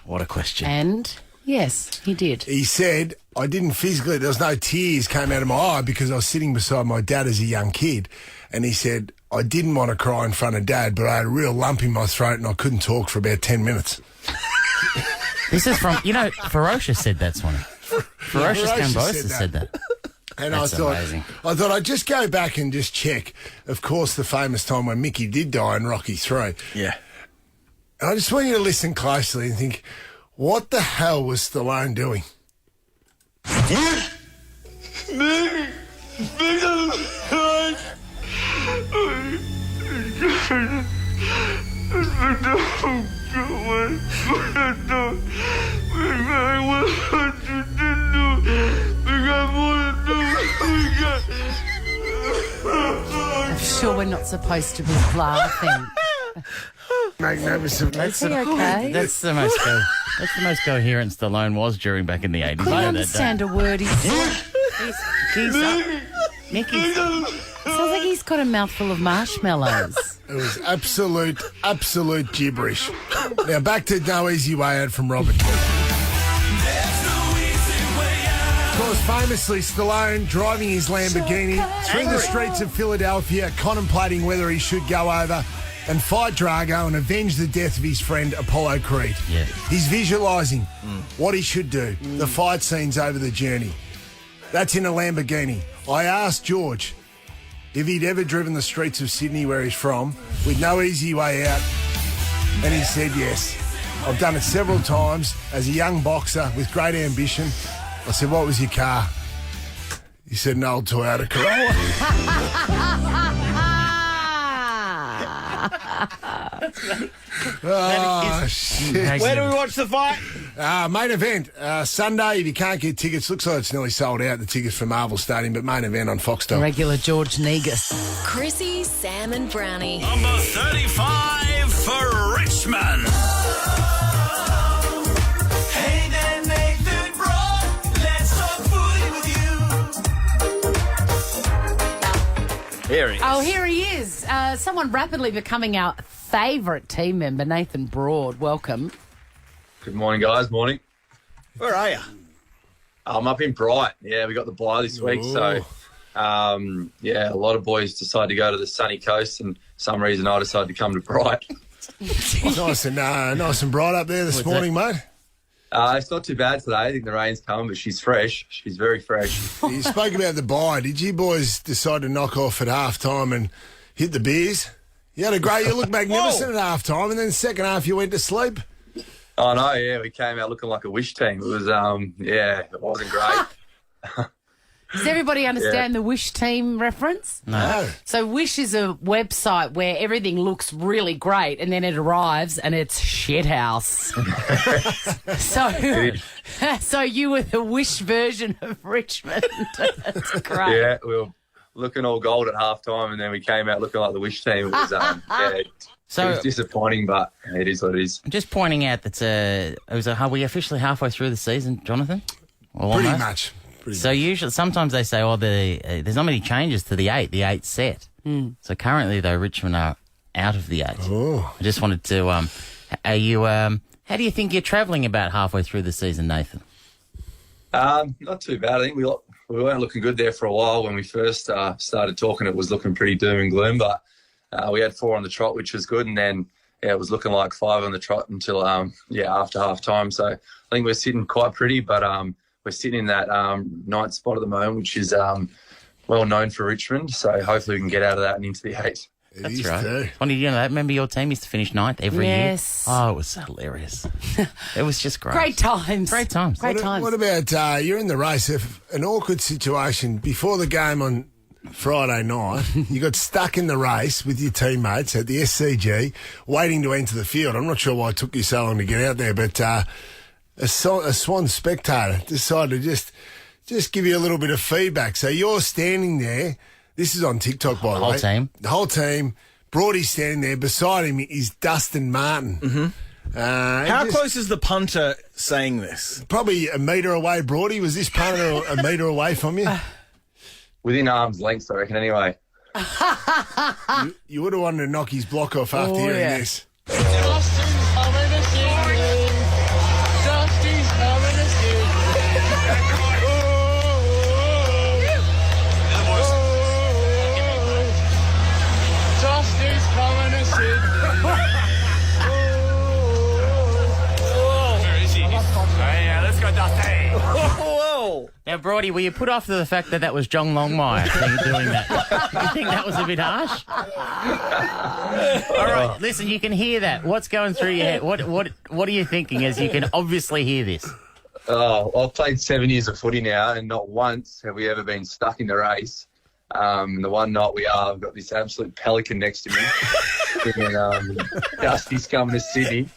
What a question. And yes, he did. He said, I didn't physically, there was no tears came out of my eye because I was sitting beside my dad as a young kid. And he said, I didn't want to cry in front of Dad, but I had a real lump in my throat and I couldn't talk for about 10 minutes. This is from, Ferocious said that, Swanee. Ferocious Ferocious Cambosis said that. And That's amazing. I thought I'd just go back and just check, of course, the famous time when Mickey did die in Rocky 3. Yeah. And I just want you to listen closely and think, what the hell was Stallone doing? we're not supposed to be laughing. Magnificent. Is he okay? That's the most coherent Stallone was during back in the 80s. Couldn't understand a word he's saying. Mickey. Sounds like he's got a mouthful of marshmallows. It was absolute gibberish. Now back to No Easy Way Out from Robert. Of course, famously, Stallone driving his Lamborghini through the streets of Philadelphia, contemplating whether he should go over and fight Drago and avenge the death of his friend Apollo Creed. Yeah. He's visualising what he should do, the fight scenes over the journey. That's in a Lamborghini. I asked George if he'd ever driven the streets of Sydney, where he's from, with no easy way out, and he said yes. I've done it several times as a young boxer with great ambition. I said, what was your car? He said, an old Toyota Corolla. Oh, shit. Where do we watch the fight? Main event, Sunday. If you can't get tickets, looks like it's nearly sold out, the tickets for Marvel Stadium, but main event on Foxtel. Regular George Negus. Chrissie, Sam and Brownie. Number 35 for Richmond. Hey there, Nathan Broad. Let's talk footy with you. Here he is. Oh, here he is. Someone rapidly becoming our favourite team member, Nathan Broad. Welcome. Good morning, guys. Morning. Where are you? I'm up in Bright. Yeah, we got the bye this week. So, a lot of boys decided to go to the sunny coast, and for some reason I decided to come to Bright. nice and bright up there this morning, mate. It's not too bad today. I think the rain's coming, but she's fresh. She's very fresh. You spoke about the bye. Did you boys decide to knock off at half-time and hit the beers? You looked magnificent at half-time, and then the second half you went to sleep. Oh, no, yeah. We came out looking like a Wish team. It was, it wasn't great. Does everybody understand the Wish team reference? No. So Wish is a website where everything looks really great and then it arrives and it's shithouse. So you were the Wish version of Richmond. That's great. Yeah, we were looking all gold at half-time, and then we came out looking like the Wish team. It was, So it was disappointing, but it is what it is. I'm just pointing out that are we officially halfway through the season, Jonathan? Or Pretty almost? much. So usually, sometimes they say, there's not many changes to the eight set. So currently, though, Richmond are out of the 8. Oh. I just wanted to, how do you think you're travelling about halfway through the season, Nathan? Not too bad. I think we weren't looking good there for a while. When we first started talking, it was looking pretty doom and gloom, but we had 4 on the trot, which was good, and then it was looking like 5 on the trot until after half time. So I think we're sitting quite pretty, but we're sitting in that 9th spot at the moment, which is well known for Richmond. So hopefully we can get out of that and into the 8. That's right. Funny, you know that? Remember your team used to finish 9th every year? Yes. Oh, it was hilarious. It was just great. Great times. Great times. What about you're in the race? If an awkward situation before the game on Friday night, you got stuck in the race with your teammates at the SCG waiting to enter the field. I'm not sure why it took you so long to get out there, but a Swan spectator decided to just give you a little bit of feedback. So you're standing there. This is on TikTok, by the way. The whole team. Brodie's standing there. Beside him is Dustin Martin. Mm-hmm. How close is the punter saying this? Probably a metre away, Brodie. Was this punter a metre away from you? Within arm's length, I reckon, anyway. You would have wanted to knock his block off after hearing this. Now, Brodie, were you put off to the fact that was John Longmire doing that? You think that was a bit harsh? All right, listen, you can hear that. What's going through your head? What are you thinking as you can obviously hear this? Oh, I've played 7 years of footy now, and not once have we ever been stuck in the race. The one night I've got this absolute pelican next to me. and Dusty's coming to Sydney.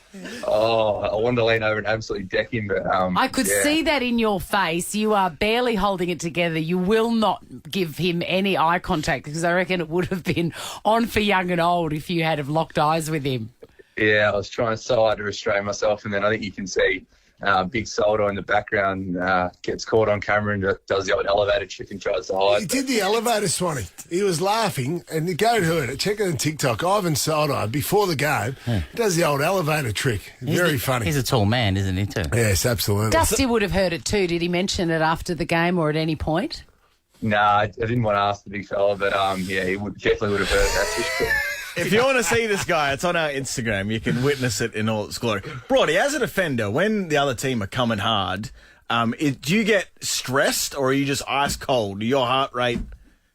Oh, I wanted to lean over and absolutely deck him, but I could see that in your face. You are barely holding it together. You will not give him any eye contact because I reckon it would have been on for young and old if you had have locked eyes with him. Yeah, I was trying so hard to restrain myself, and then I think you can see Big Soldo in the background gets caught on camera and does the old elevator trick and tries to hide. He did the elevator, Swanee. He was laughing, and go to it. Check it on TikTok. Ivan Soldo, before the game, does the old elevator trick. Very funny. He's a tall man, isn't he, too? Yes, absolutely. Dusty would have heard it too. Did he mention it after the game or at any point? No, I didn't want to ask the big fella, but he definitely would have heard that. If you want to see this guy, it's on our Instagram. You can witness it in all its glory. Brodie, as a defender, when the other team are coming hard, do you get stressed or are you just ice cold? Your heart rate,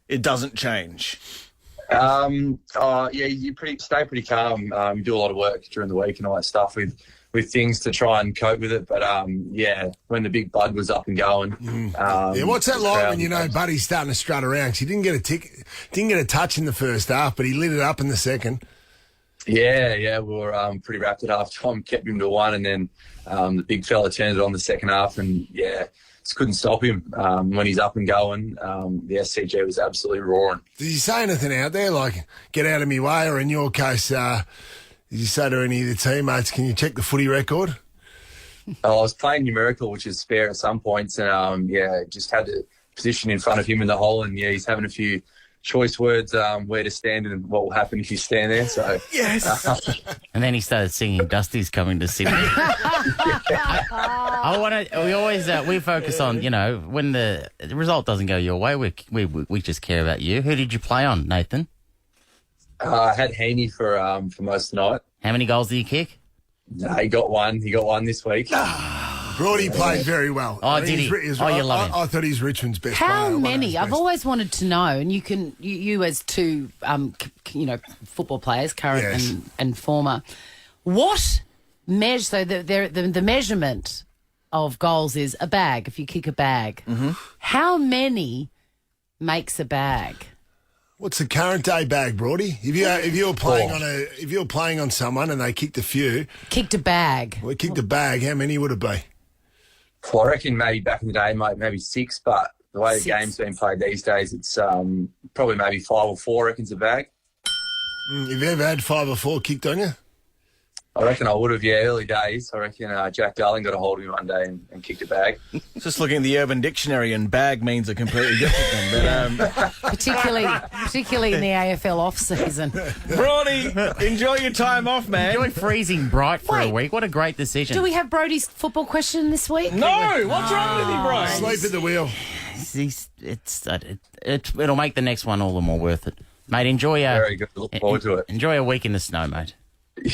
it doesn't change? You stay pretty calm. You do a lot of work during the week and all that stuff with things to try and cope with it. But, when the big Bud was up and going. What's that like when you know Buddy's starting to strut around? 'Cause he didn't get a touch in the first half, but he lit it up in the second. Yeah, we were pretty wrapped at half time, kept him to 1, and then the big fella turned it on the second half, and just couldn't stop him when he's up and going. The SCG was absolutely roaring. Did you say anything out there like, get out of me way, or in your case, did you say to any of the teammates, can you check the footy record? I was playing numerical, which is spare at some points, and just had to position in front of him in the hole, and he's having a few choice words where to stand and what will happen if you stand there. So yes. And then he started singing "Dusty's Coming to Sydney." We focus on when the result doesn't go your way. We just care about you. Who did you play on, Nathan? I had Haney for most of the night. How many goals did he kick? No, he got one. He got one this week. Brodie played very well. Oh, did he? You love him. I thought he's Richmond's best player. How many? I've always wanted to know, and you as two, football players, current and former, what measure? So the measurement of goals is a bag. If you kick a bag, how many makes a bag? What's the current day bag, Brodie? If you're playing on someone and they kicked a few, kicked a bag. Well, kicked a bag. How many would it be? Well, I reckon maybe back in the day, maybe 6. But the way the game's been played these days, it's probably maybe 5 or 4. I reckon's a bag. Have you ever had 5 or 4 kicked on you? I reckon I would have, early days. I reckon Jack Darling got a hold of me one day and kicked a bag. Just looking at the Urban Dictionary, and bag means a completely different thing. But, particularly in the AFL off-season. Brodie, enjoy your time off, man. Enjoy freezing bright for a week. What a great decision. Do we have Brodie's football question this week? No! What's wrong with you, Brodie? Sleep at the wheel. It'll make the next one all the more worth it. Mate, enjoy Very good. Look forward to it. Enjoy a week in the snow, mate.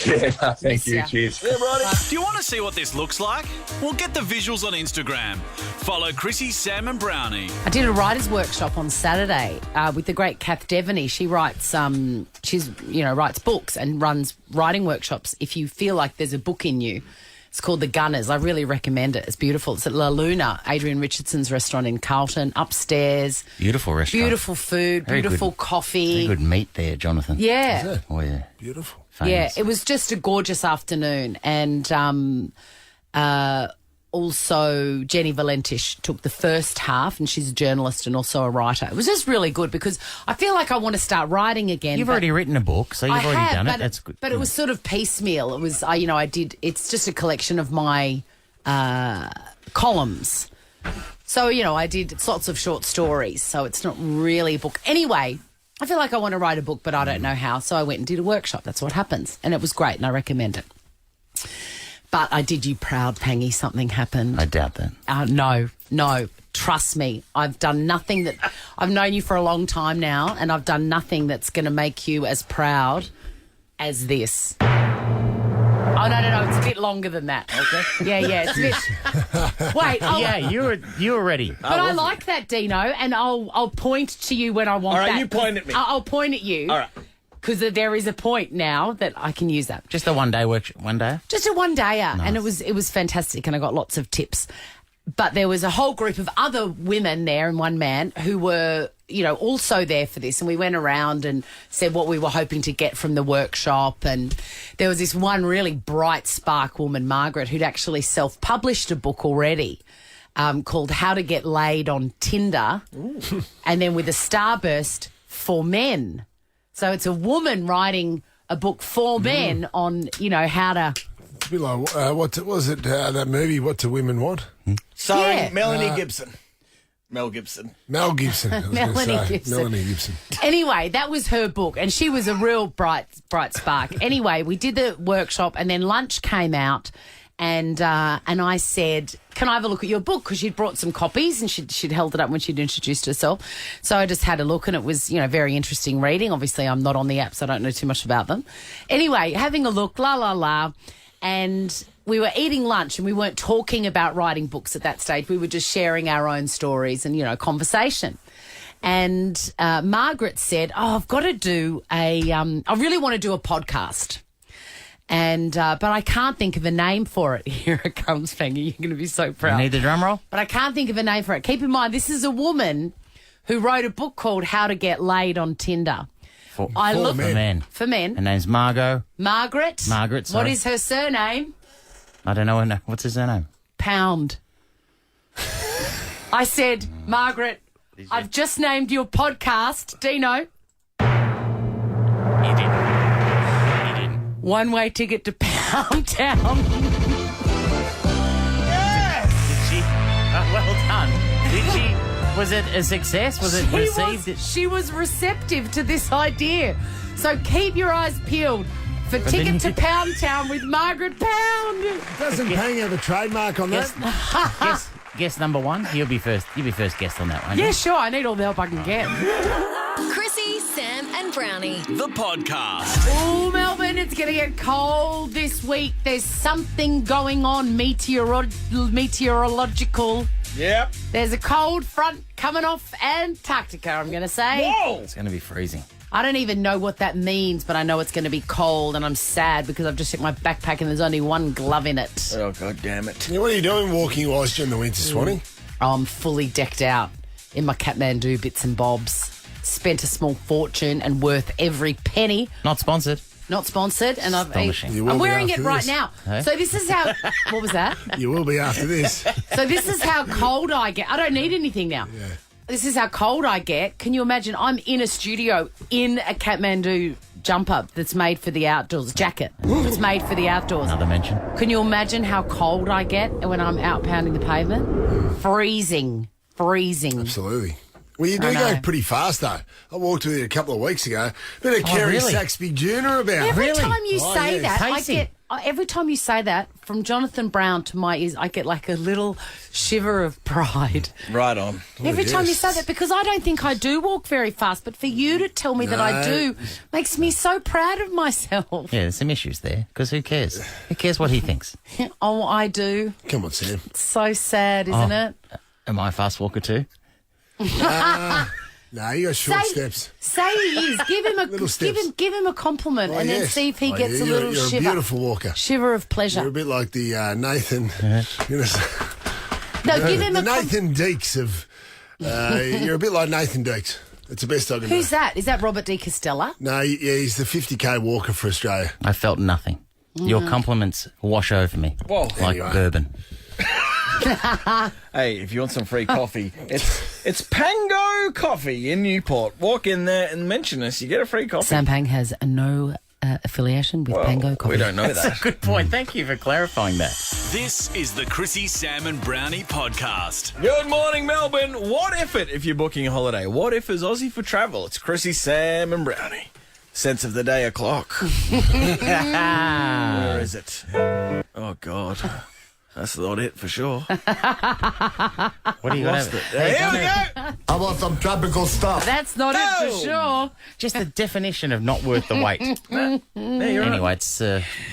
Yeah, thank you. Cheers. Yeah, Brodie. Do you want to see what this looks like? Well, get the visuals on Instagram. Follow Chrissie, Sam and Brownie. I did a writer's workshop on Saturday with the great Kath Devaney. She writes, writes books and runs writing workshops. If you feel like there's a book in you, it's called The Gunners. I really recommend it. It's beautiful. It's at La Luna, Adrian Richardson's restaurant in Carlton, upstairs. Beautiful restaurant. Beautiful food, beautiful coffee. Very good meat there, Jonathan. Yeah. Oh, yeah. Beautiful. Famous. Yeah, it was just a gorgeous afternoon. And also Jenny Valentish took the first half, and she's a journalist and also a writer. It was just really good because I feel like I want to start writing again. You've already written a book, so you've already done it. That's good. But it was sort of piecemeal. It was, I did, it's just a collection of my columns. So, I did lots of short stories, so it's not really a book. Anyway, I feel like I want to write a book, but I don't know how. So I went and did a workshop. That's what happens. And it was great, and I recommend it. But I did you proud, Pangy. Something happened. I doubt that. No. Trust me. I've done nothing that... I've known you for a long time now, and I've done nothing that's going to make you as proud as this. Oh, no. It's a bit longer than that. Okay. Yeah. It's a bit... Wait. Yeah, you were ready. But I like that, Dino, and I'll point to you when I want that. All right, you point at me. I'll point at you. All right. Because there is a point now that I can use that. Just a one-day workshop, one day? Just a one-dayer, Nice. and it was fantastic, and I got lots of tips. But there was a whole group of other women there and one man who were also there for this, and we went around and said what we were hoping to get from the workshop. And there was this one really bright spark woman, Margaret, who'd actually self-published a book already called How to Get Laid on Tinder, and then with a starburst for men. So it's a woman writing a book for men on, how to... It's a bit like, what was it, that movie, What Do Women Want? Starring Melanie Gibson. Mel Gibson. Mel Gibson. I was gonna Melanie say. Gibson. Melanie Gibson. Anyway, that was her book, and she was a real bright spark. Anyway, we did the workshop, and then lunch came out, and I said, can I have a look at your book? Because she'd brought some copies, and she'd held it up when she'd introduced herself. So I just had a look, and it was, very interesting reading. Obviously, I'm not on the app, so I don't know too much about them. Anyway, having a look, and we were eating lunch, and we weren't talking about writing books at that stage. We were just sharing our own stories and, conversation. And Margaret said, I've got to do I really want to do a podcast. And but I can't think of a name for it. Here it comes, Fangy. You're going to be so proud. You need the drum roll? But I can't think of a name for it. Keep in mind, this is a woman who wrote a book called How to Get Laid on Tinder. For men. For men. Her name's Margot. Margaret. Sorry. What is her surname? I don't know her name. What's her surname? Pound. I said, Margaret, I've just named your podcast, Dino. You didn't. One-way ticket to Pound Town. Yes! Did she? Well done. Did she? Was it a success? Was it received? She was receptive to this idea. So keep your eyes peeled for Ticket to Pound Town with Margaret Pound. Doesn't Pang have a trademark on that? Guess number one. You'll be first guest on that one. Yeah, sure. I need all the help I can get. Chrissie, Sam and Brownie. The podcast. Oh, Melbourne, it's going to get cold this week. There's something going on meteorological. Yep. There's a cold front coming off Antarctica, I'm going to say. Whoa! It's going to be freezing. I don't even know what that means, but I know it's going to be cold, and I'm sad because I've just checked my backpack and there's only one glove in it. Oh, God damn it. Yeah, what are you doing walking-wise during the winter, Swanee? I'm fully decked out in my Kathmandu bits and bobs. Spent a small fortune and worth every penny. Not sponsored. Not sponsored, and I'm wearing it right now. Hey? So this is how... What was that? You will be after this. So this is how cold I get. I don't need anything now. Yeah. This is how cold I get. Can you imagine? I'm in a studio in a Kathmandu jumper that's made for the outdoors, jacket that's made for the outdoors. Another mention. Can you imagine how cold I get when I'm out pounding the pavement? Freezing. Absolutely. Well, you do go pretty fast, though. I walked with you a couple of weeks ago. Bit of Kerry really? Saxby Jr. about. Every time you say that, Tasty. every time you say that, from Jonathan Brown to my ears, I get like a little shiver of pride. Right on. Every time you say that, because I don't think I do walk very fast, but for you to tell me that I do makes me so proud of myself. Yeah, there's some issues there, because who cares? Who cares what he thinks? Oh, I do. Come on, Sam. It's so sad, isn't it? Am I a fast walker too? No, you got short steps. Say he is. Give him a Little steps. give him a compliment, and then see if he gets a little you're shiver. a beautiful walker. Shiver of pleasure. You're a bit like the Nathan. No, give him the a Nathan Deeks of. You're a bit like Nathan Deeks. It's the best I can do. Who's that? Is that Robert D. Costella? No, he's the 50k walker for Australia. I felt nothing. Your compliments wash over me. Whoa. Like bourbon. Hey, if you want some free coffee, it's Pango Coffee in Newport. Walk in there and mention us. You get a free coffee. Sam Pang has no affiliation with Pango Coffee. We don't know that. That's a good point. Thank you for clarifying that. This is the Chrissie, Sam and Brownie podcast. Good morning, Melbourne. What if it, if you're booking a holiday? What if is Aussie for travel? It's Chrissie, Sam and Brownie. Sense of the day o'clock. Where is it? Oh, God. That's not it for sure. What do you got? Here we go. I want some tropical stuff. That's not it for sure. Just the definition of not worth the wait. You're Anyway, right. it's,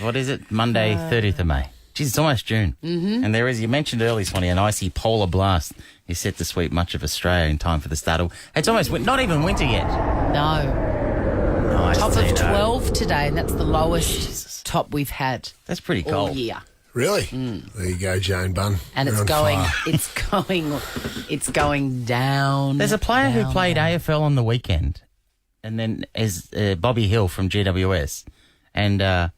what is it? Monday, 30th of May. Geez, it's almost June. Mm-hmm. And there is, you mentioned earlier, Swanee, an icy polar blast is set to sweep much of Australia in time for the start of... It's almost, not even winter yet. No. Nice, Top of Zito. 12 today, and that's the lowest top we've had That's pretty all cold. year. Really? There you go, Jane Bunn. And You're it's on going, fire. it's going down. There's a player who down, played down. AFL on the weekend, and then is Bobby Hill from GWS, and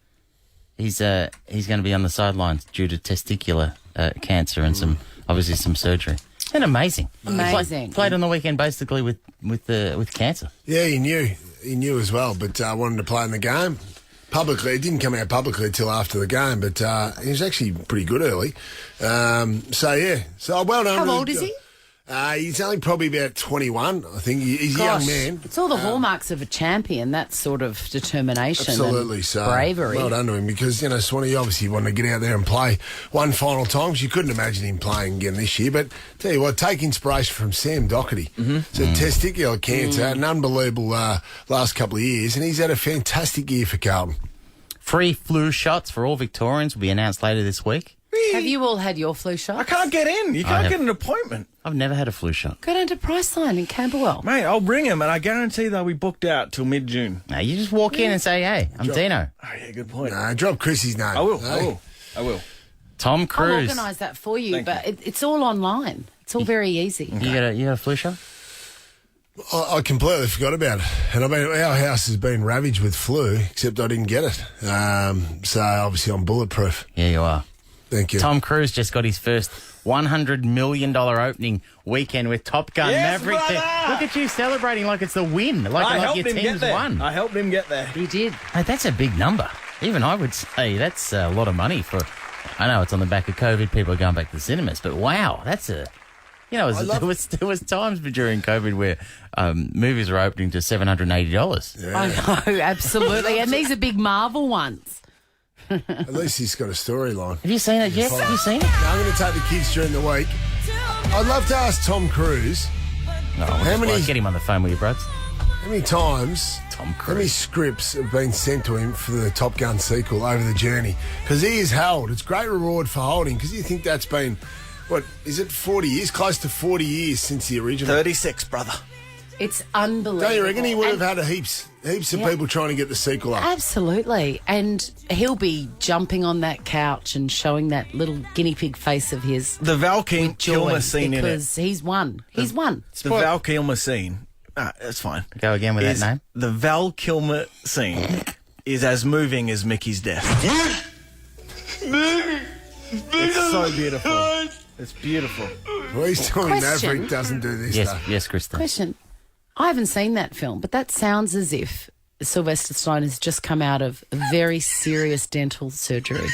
he's going to be on the sidelines due to testicular cancer and obviously some surgery. Isn't that amazing? Amazing. Played on the weekend basically with cancer. Yeah, he knew as well, but wanted to play in the game. Publicly, it didn't come out publicly until after the game, but he was actually pretty good early. So well done. How old is he? He's only probably about 21, I think. He's a young man. It's all the hallmarks of a champion, that sort of determination Absolutely. and So bravery. well done to him because, Swanee obviously wanted to get out there and play one final time because you couldn't imagine him playing again this year. But tell you what, take inspiration from Sam Doherty. So testicular cancer, an unbelievable last couple of years, and he's had a fantastic year for Carlton. Free flu shots for all Victorians will be announced later this week. Have you all had your flu shot? I can't get in. You can't get an appointment. I've never had a flu shot. Go down to Priceline in Camberwell. Mate, I'll bring him, and I guarantee they'll be booked out till mid-June. No, you just walk in and say, hey, I'm Dino. Oh, yeah, good point. Nah, drop Chrissie's name. I will. Hey? I will. Tom I'll Cruise. organise that for you, Thank but it's all online. It's all very easy. You got a flu shot? I completely forgot about it. And our house has been ravaged with flu, except I didn't get it. So obviously I'm bulletproof. Yeah, you are. Thank you. Tom Cruise just got his first $100 million opening weekend with Top Gun Yes, Maverick. brother! Look at you celebrating like it's the win, I like helped your him get team's there. won. I helped him get there. You did. Hey, that's a big number. Even I would say that's a lot of money for. I know it's on the back of COVID. People are going back to the cinemas, but wow, that's a. There was times during COVID where movies were opening to $780. I know, absolutely. And these are big Marvel ones. At least he's got a storyline. Have you seen it yet? Have you seen it? Now, I'm going to take the kids during the week. I'd love to ask Tom Cruise No, get him on the phone with you, Brods. how many times, Tom how many Cruise. scripts have been sent to him for the Top Gun sequel Over the Journey. Because he is held. It's great reward for holding because you think that's been, what, is it 40 years? Close to 40 years since the original. 36, brother. It's unbelievable. Don't you reckon he would have And- had heaps of Yeah. people trying to get the sequel up? Absolutely. And he'll be jumping on that couch and showing that little guinea pig face of his The Val with joy Kilmer scene in it. because he's won. He's won. The Val Kilmer scene. That's fine. Go again with that name. The Val Kilmer scene is as moving as Mickey's death. It's so beautiful. It's beautiful. Please tell me Question. Maverick doesn't do this Yes, stuff. yes, Kristen. Question. I haven't seen that film, but that sounds as if Sylvester Stallone has just come out of a very serious dental surgery.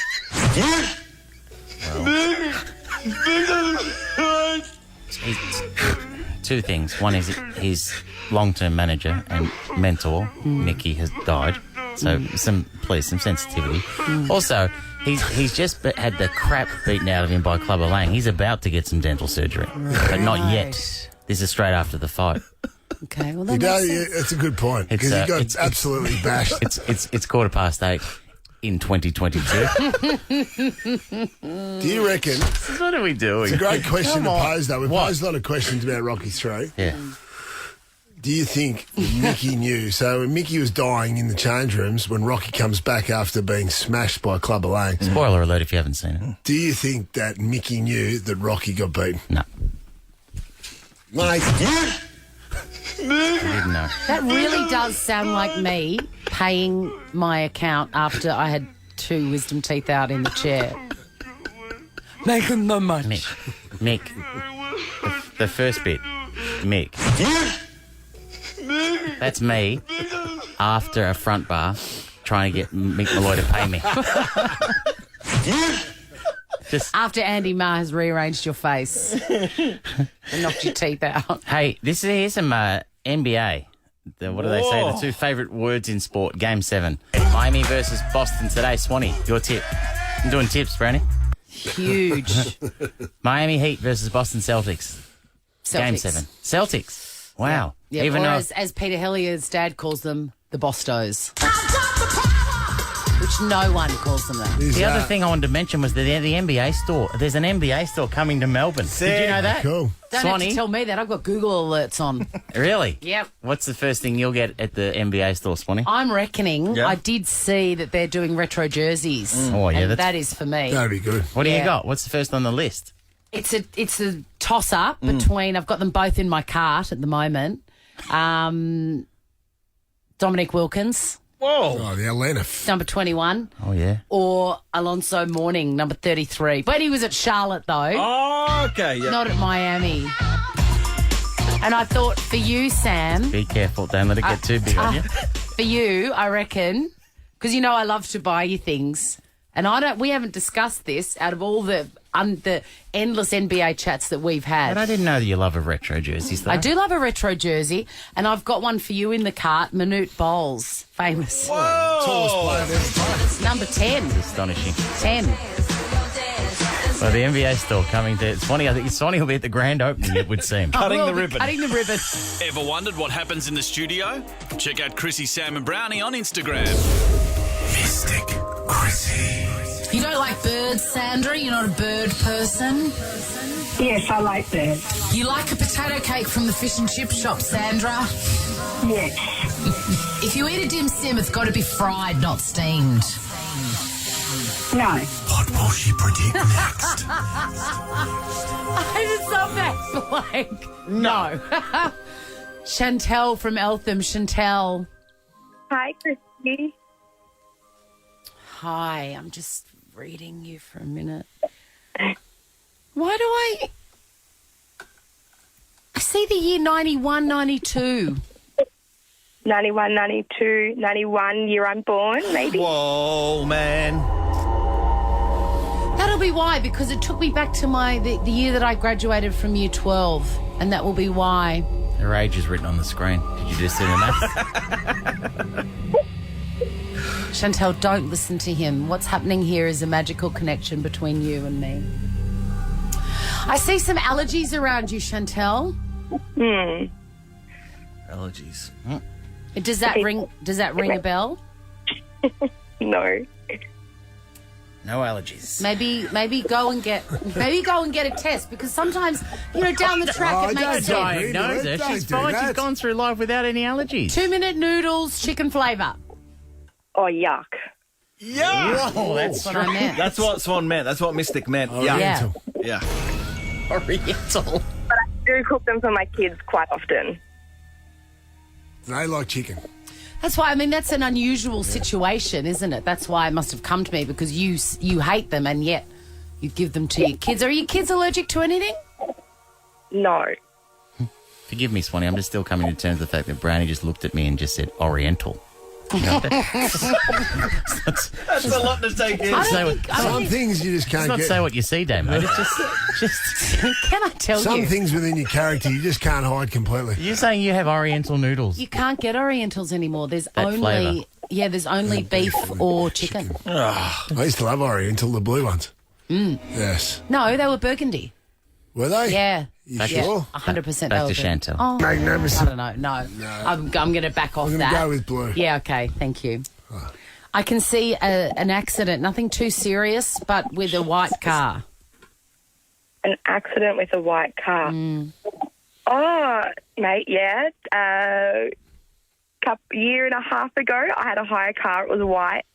Two things. One is his long-term manager and mentor, Mickey, has died. So some sensitivity. Also, he's just had the crap beaten out of him by Clubber Lang. He's about to get some dental surgery, but not yet. This is straight after the fight. Okay, well, He that does, makes yeah, sense. that's a good point because he got absolutely bashed. It's 8:15 in 2022. Do you reckon? What are we doing? It's a great question to pose, though. We've What? posed a lot of questions about Rocky 3. Yeah. Do you think Mickey knew? So when Mickey was dying in the change rooms when Rocky comes back after being smashed by Clubber Lang. Spoiler alert if you haven't seen it. Do you think that Mickey knew that Rocky got beaten? No, Mate. I didn't know. That really does sound like me paying my account after I had 2 wisdom teeth out in the chair. Making the money. Mick. The first bit. Mick. That's me after a front bar trying to get Mick Lloyd to pay me. After Andy Marr has rearranged your face and knocked your teeth out. Hey, here's some NBA. What do they say? The 2 favourite words in sport. Game 7. Miami versus Boston today. Swanee, your tip. I'm doing tips, Browny. Huge. Miami Heat versus Boston Celtics. Game 7. Celtics. Wow. Yeah, Even or though as Peter Hellier's dad calls them, the Bostos. We which no one calls them that. The other thing I wanted to mention was the NBA store. There's an NBA store coming to Melbourne. Did you know that? Cool. Don't have to tell me that. I've got Google alerts on. Really? Yep. What's the first thing you'll get at the NBA store, Swanee? I'm reckoning. Yeah. I did see that they're doing retro jerseys. Oh, yeah. And that is for me. That'd be good. What do Yeah. you got? What's the first on the list? It's a toss up between. I've got them both in my cart at the moment. Dominic Wilkins. Whoa. Oh, the Atlanta. Number 21. Oh, yeah. Or Alonso Mourning, number 33. But he was at Charlotte, though. Oh, okay. Yeah. Not at Miami. And I thought for you, Sam. Be careful. Don't let it get too big on you. For you, I reckon, because you know I love to buy you things. And we haven't discussed this out of all the endless NBA chats that we've had. But I didn't know that you love a retro jerseys, though. I do love a retro jersey, and I've got one for you in the cart. Manute Bowles, famous. Tallest player of ever played. It's number 10. Astonishing. 10. Well, the NBA store coming to Swanee. I think Swanee will be at the grand opening, it would seem. Cutting the We'll be ribbon. Cutting the ribbon. Ever wondered what happens in the studio? Check out Chrissie, Sam and Brownie on Instagram. Mystic Chrissie. You don't like birds, Sandra? You're not a bird person? Yes, I like birds. You like a potato cake from the fish and chip shop, Sandra? Yes. If you eat a dim sim, it's got to be fried, not steamed. No. What will she predict next? I just love that blank. No. Chantel from Eltham. Chantel. Hi, Chrissie. Hi, I'm just reading you for a minute. Why do I see the year 91, 92? 91, 92, 91 year I'm born, maybe. Whoa, man. That'll be why, because it took me back to the year that I graduated from year 12, and that will be why. Her age is written on the screen. Did you just see the math? Chantel, don't listen to him. What's happening here is a magical connection between you and me. I see some allergies around you, Chantel. Allergies. Does that ring a bell? No. No allergies. Maybe go and get a test, because sometimes, down the track it makes sense. Diagnose her. She's fine. She's gone through life without any allergies. 2-minute noodles, chicken flavour. Oh, yuck. Yeah. Whoa, That's what I meant. That's what Swan meant. That's what Mystic meant. Yeah. Yeah. Oriental. But I do cook them for my kids quite often. They like chicken. That's why, that's an unusual situation, isn't it? That's why it must have come to me, because you hate them and yet you give them to your kids. Are your kids allergic to anything? No. Forgive me, Swanee. I'm just still coming to terms with the fact that Brownie just looked at me and just said Oriental. That's a lot to take in. Some things you just can't Let's not get. say what you see, Damo. It's just Can I tell Some you? things within your character you just can't hide completely. You're saying you have Oriental noodles. You can't get Orientals anymore. There's That only flavour. there's only beef or chicken. I used to love Oriental, the blue ones. Yes. No, they were burgundy. Were they? Yeah. You sure? 100%. Back to they were Chantel. Oh, Magnificent. I don't know. No. I'm going to back off I'm that. going to go with blue. Yeah, okay. Thank you. I can see an accident, nothing too serious, but with a white car. An accident with a white car. Oh, mate, yeah. Year and a half ago, I had a hire car. It was white,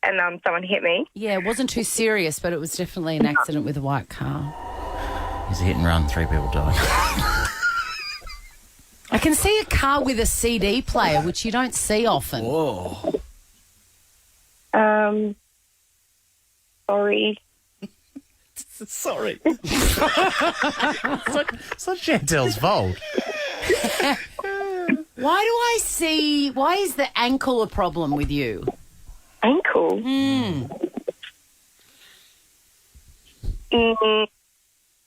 and someone hit me. Yeah, it wasn't too serious, but it was definitely an accident with a white car. It was a hit and run. 3 people died. I can see a car with a CD player, which you don't see often. Whoa. Sorry. Sorry. It's not Chantel's fault. Why is the ankle a problem with you? Ankle?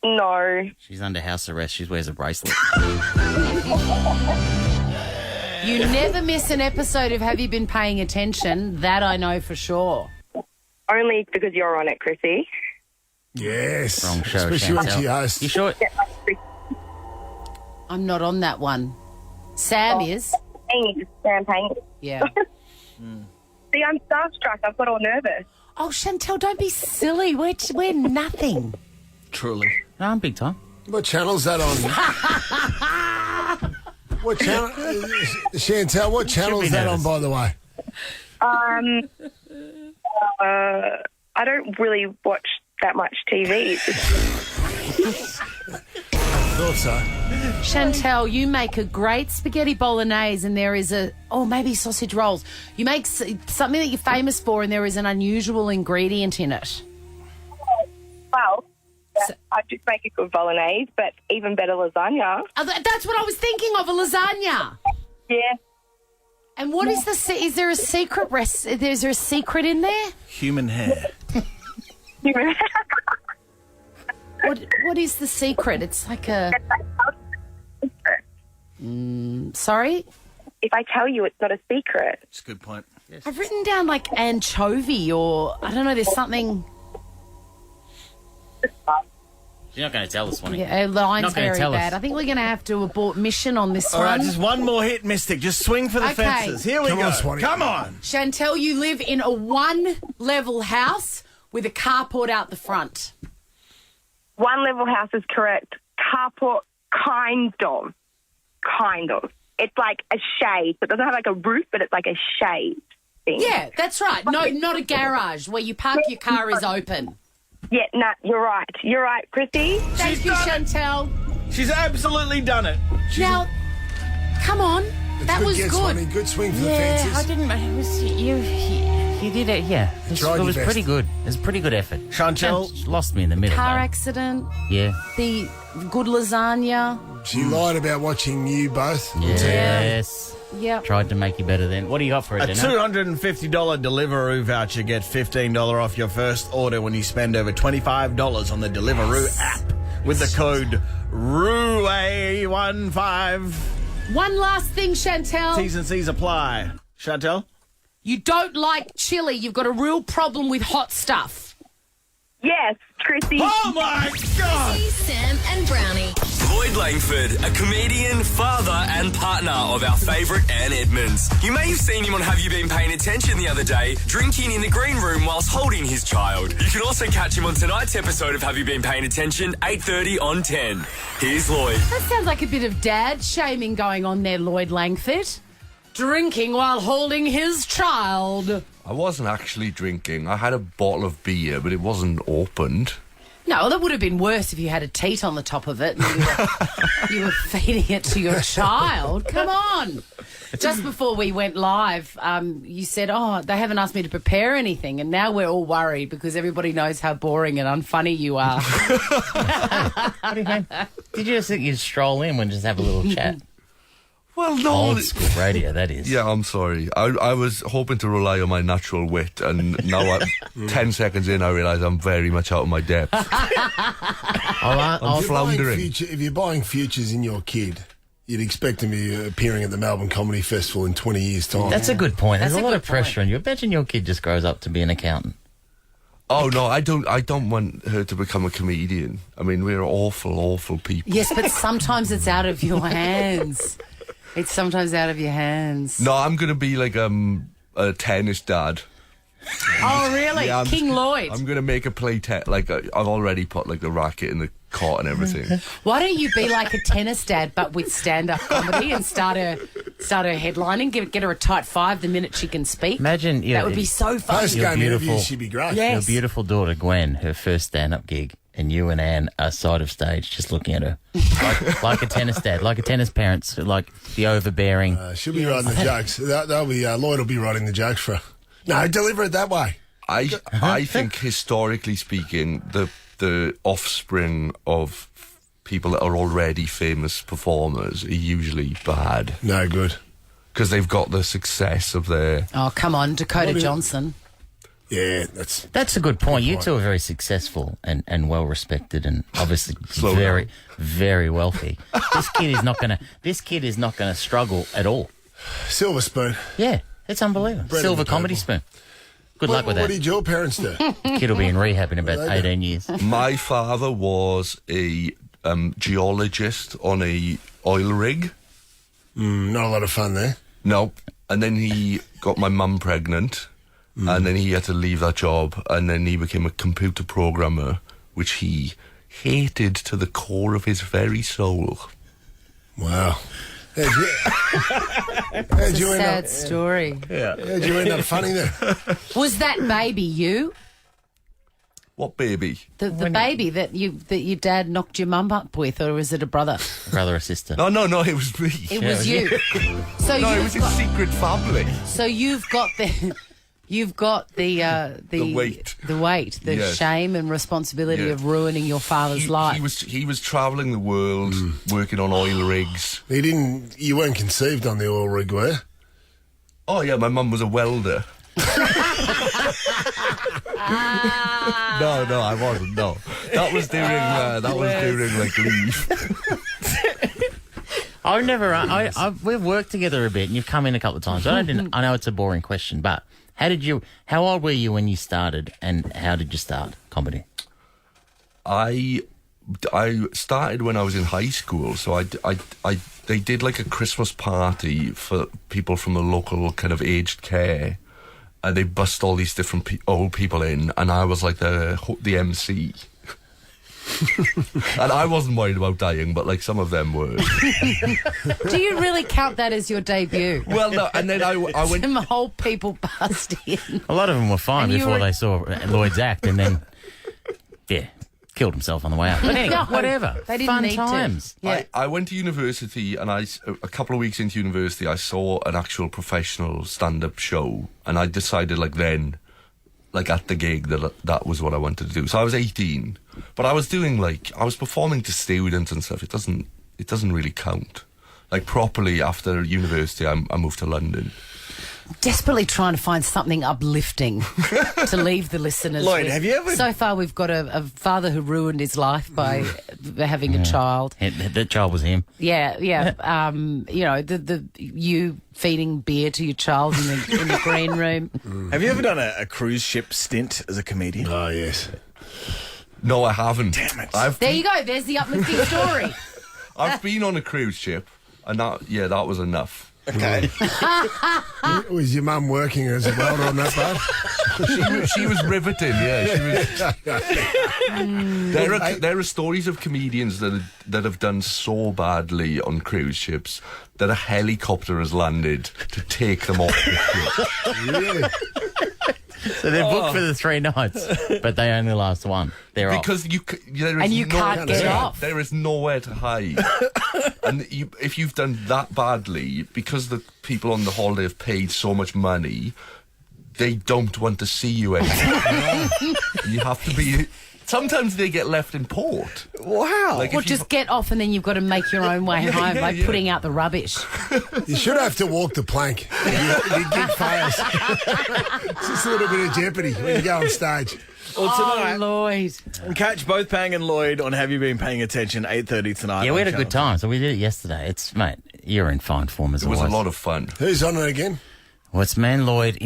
No. She's under house arrest. She wears a bracelet. You never miss an episode of Have You Been Paying Attention? That I know for sure. Only because you're on it, Chrissie. Yes. Wrong show, Especially when Chantel. she hosts. You sure? I'm not on that one. Sam is. Champagne. Yeah. See, I'm starstruck. I've got all nervous. Oh, Chantel, don't be silly. We're nothing. Truly. No, I'm big time. What channel's that on? What channel? Chantel, what channel is that on, by the way? I don't really watch that much TV. Thought so. Chantel, you make a great spaghetti bolognese and there is maybe sausage rolls. You make something that you're famous for and there is an unusual ingredient in it. Well, I just make a good bolognese, but even better lasagna. Oh, that's what I was thinking of, a lasagna. Yeah. And what is is there a secret is there a secret in there? Human hair. What is the secret? It's like a... sorry? If I tell you, it's not a secret. It's a good point. Yes. I've written down like anchovy or, I don't know, there's something... You're not going to tell us one. Yeah, our line's Not gonna very tell us. bad. I think we're going to have to abort mission on this All one. right, just one more hit, Mystic. Just swing for the Okay. fences. Here we Come go. on, Swanee. Come on. Chantel, you live in a one-level house with a carport out the front. One level house is correct. Carport, kind of. It's like a shade. So it doesn't have like a roof, but it's like a shade thing. Yeah, that's right. No, not a garage where you park your car is open. Yeah, no, you're right. You're right, Chrissie. Thank you, Chantel. She's absolutely done it. Now, come on. It's That was guess, good. Swanee. Good swing for the Yeah, fences. I didn't. It was, you did it. Yeah, it was, Tried your best. pretty good. It was a pretty good effort. Chantel. She lost me in the middle. Car though. accident, Yeah. the good lasagna. She lied about watching you both. Yes. Yep. Tried to make you better then. What do you got for it, A dinner? $250 Deliveroo voucher. Get $15 off your first order when you spend over $25 on the Deliveroo app with the code RUA15. One last thing, Chantel. T's and C's apply. Chantel? You don't like chili. You've got a real problem with hot stuff. Yes, Chrissie. Oh, my God! Chrissie, Sam and Brownie. Lloyd Langford, a comedian, father and partner of our favourite Anne Edmonds. You may have seen him on Have You Been Paying Attention the other day, drinking in the green room whilst holding his child. You can also catch him on tonight's episode of Have You Been Paying Attention, 8:30 on 10. Here's Lloyd. That sounds like a bit of dad shaming going on there, Lloyd Langford. Drinking while holding his child. I wasn't actually drinking. I had a bottle of beer, but it wasn't opened. No, that would have been worse if you had a teat on the top of it and you were feeding it to your child. Come on. Just before we went live, you said, they haven't asked me to prepare anything, and now we're all worried because everybody knows how boring and unfunny you are. What do you mean? Did you just think you'd stroll in and just have a little chat? Well, no. Old school radio, that is. Yeah, I'm sorry. I was hoping to rely on my natural wit, and now 10 seconds in, I realise I'm very much out of my depth. I'm floundering. If you're buying futures in your kid, you'd expect him to be appearing at the Melbourne Comedy Festival in 20 years' time. That's a good point. There's That's a a lot good of pressure on you. Imagine your kid just grows up to be an accountant. Oh, no, I don't want her to become a comedian. I mean, we're awful, awful people. Yes, but sometimes it's out of your hands. It's sometimes out of your hands. No, I'm going to be like a tennis dad. Oh, really? Yeah, King Lloyd. I'm going to make a play I've already put like the racket in the court and everything. Why don't you be like a tennis dad but with stand-up comedy and start her headlining, get her a tight 5 the minute she can speak? Imagine that would be so fun. Post-game interviews, she'd be great. Your beautiful daughter Gwen, her first stand-up gig, and you and Anne are side of stage just looking at her. Like a tennis dad, like a tennis parents, like the overbearing. She'll be writing the jokes. That'll be Lloyd will be writing the jokes for her. No, deliver it that way. I think historically speaking, the offspring of people that are already famous performers are usually bad. No good. Because they've got the success of their... Oh, come on, Dakota Johnson. Yeah, that's a good point. You two are very successful and well respected, and obviously very, very wealthy. This kid is not gonna struggle at all. Silver spoon. Yeah, it's unbelievable. Bread Silver in the comedy purple. spoon. Good luck with that. What did your parents do? The kid will be in rehab in about 18 years. My father was a geologist on a oil rig. Not a lot of fun there. No. And then he got my mum pregnant, and then he had to leave that job, and then he became a computer programmer, which he hated to the core of his very soul. Wow. How'd It's you a end sad up? story. How'd you end up funny there? Was that baby you? What baby? The baby that your dad knocked your mum up with, or was it a brother? Brother or sister? No, it was me. It was you. So No, it you've was his got, secret family. so you've got the The weight. the Yes. shame and responsibility Yeah. of ruining your father's life. He was travelling the world, working on oil rigs. You weren't conceived on the oil rig, were you? Oh yeah, my mum was a welder. No, I wasn't. No, that was during like leave. I've never. We've worked together a bit, and you've come in a couple of times. I know it's a boring question, but how old were you when you started, and how did you start comedy? I started when I was in high school, so they did like a Christmas party for people from the local kind of aged care, and they bussed all these different old people in, and I was like the MC. And I wasn't worried about dying, but like some of them were. Do you really count that as your debut? Well, no, and then I went. Some whole people bust in. A lot of them were fine And you before were- they saw Lloyd's act, and then killed himself on the way out. But anyway, No, whatever. they didn't Fun need to. times. Yeah. I went to university, and a couple of weeks into university, I saw an actual professional stand-up show, and I decided at the gig that was what I wanted to do. So I was 18, but I was performing to students and stuff. It doesn't really count. Like properly after university, I moved to London. Desperately trying to find something uplifting to leave the listeners Lloyd, with. have you ever- So far, we've got a father who ruined his life by having a child. That child was him. Yeah. You feeding beer to your child in the green room. Have you ever done a cruise ship stint as a comedian? Oh, yes. No, I haven't. Damn it. There you go. There's the uplifting story. I've been on a cruise ship, and that was enough. Okay. Was your mum working as a welder on that boat? She was riveting, yeah. There are stories of comedians that have done so badly on cruise ships that a helicopter has landed to take them off the ship. Really? So they're booked for the 3 nights, but they only last one. They're off. Because you can't get off. There is nowhere to hide. And if you've done that badly, because the people on the holiday have paid so much money, they don't want to see you anymore. You have to be. Sometimes they get left in port. Wow. Like Or if just get off and then you've got to make your own way home by putting out the rubbish. You should have to walk the plank. You gig fails. It's just a little bit of jeopardy when you go on stage. Well, tonight, Lloyd. catch both Pang and Lloyd on Have You Been Paying Attention, 8:30 tonight. Yeah, we had on a good Channel time. So we did it yesterday. Mate, you're in fine form as It was always. a lot of fun. Who's on it again? Well, it's me and Lloyd.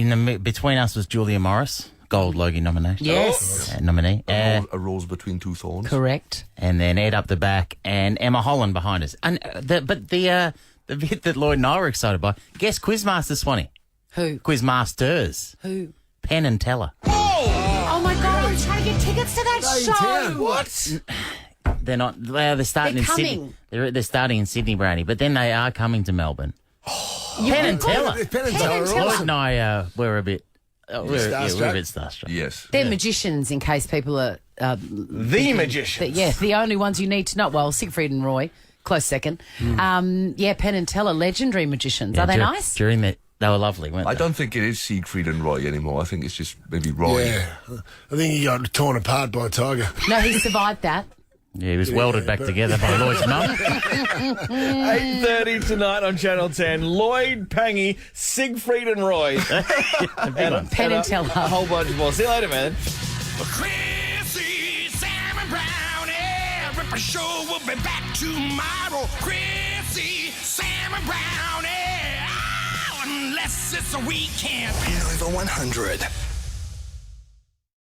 Between us was Julia Morris, Gold Logie nomination. Yes. Nominee. A rose between two thorns. Correct. And then Ed up the back and Emma Holland behind us. And the bit that Lloyd and I were excited by, guess Quizmaster Swanee. Who? Quizmasters. Who? Penn and Teller. Oh my God, I'm trying to get tickets to that show. What? They're not. Well, they're starting They're in Sydney. coming. They're starting in Sydney, Brownie, but then they are coming to Melbourne. Penn and Teller. Penn and Teller are Lloyd awesome. and I were a bit. We're a starstruck? bit starstruck. Yes. They're magicians, in case people are... The magicians. the only ones you need to know. Well, Siegfried and Roy, close second. Penn and Teller, legendary magicians. Are they nice? During that, they were lovely, weren't they? I don't think it is Siegfried and Roy anymore. I think it's just maybe Roy. Yeah. I think he got torn apart by a tiger. No, he survived that. Yeah, he was welded back together by Lloyd's mum. 8:30 tonight on Channel 10. Lloyd, Pangy, Siegfried and Roy. Penn and Teller. A whole bunch more. See you later, man. Chrissie, Sam and Brownie. Ripper Show will be back tomorrow. Chrissie, Sam and Brownie. Oh, unless it's a weekend. Over 100.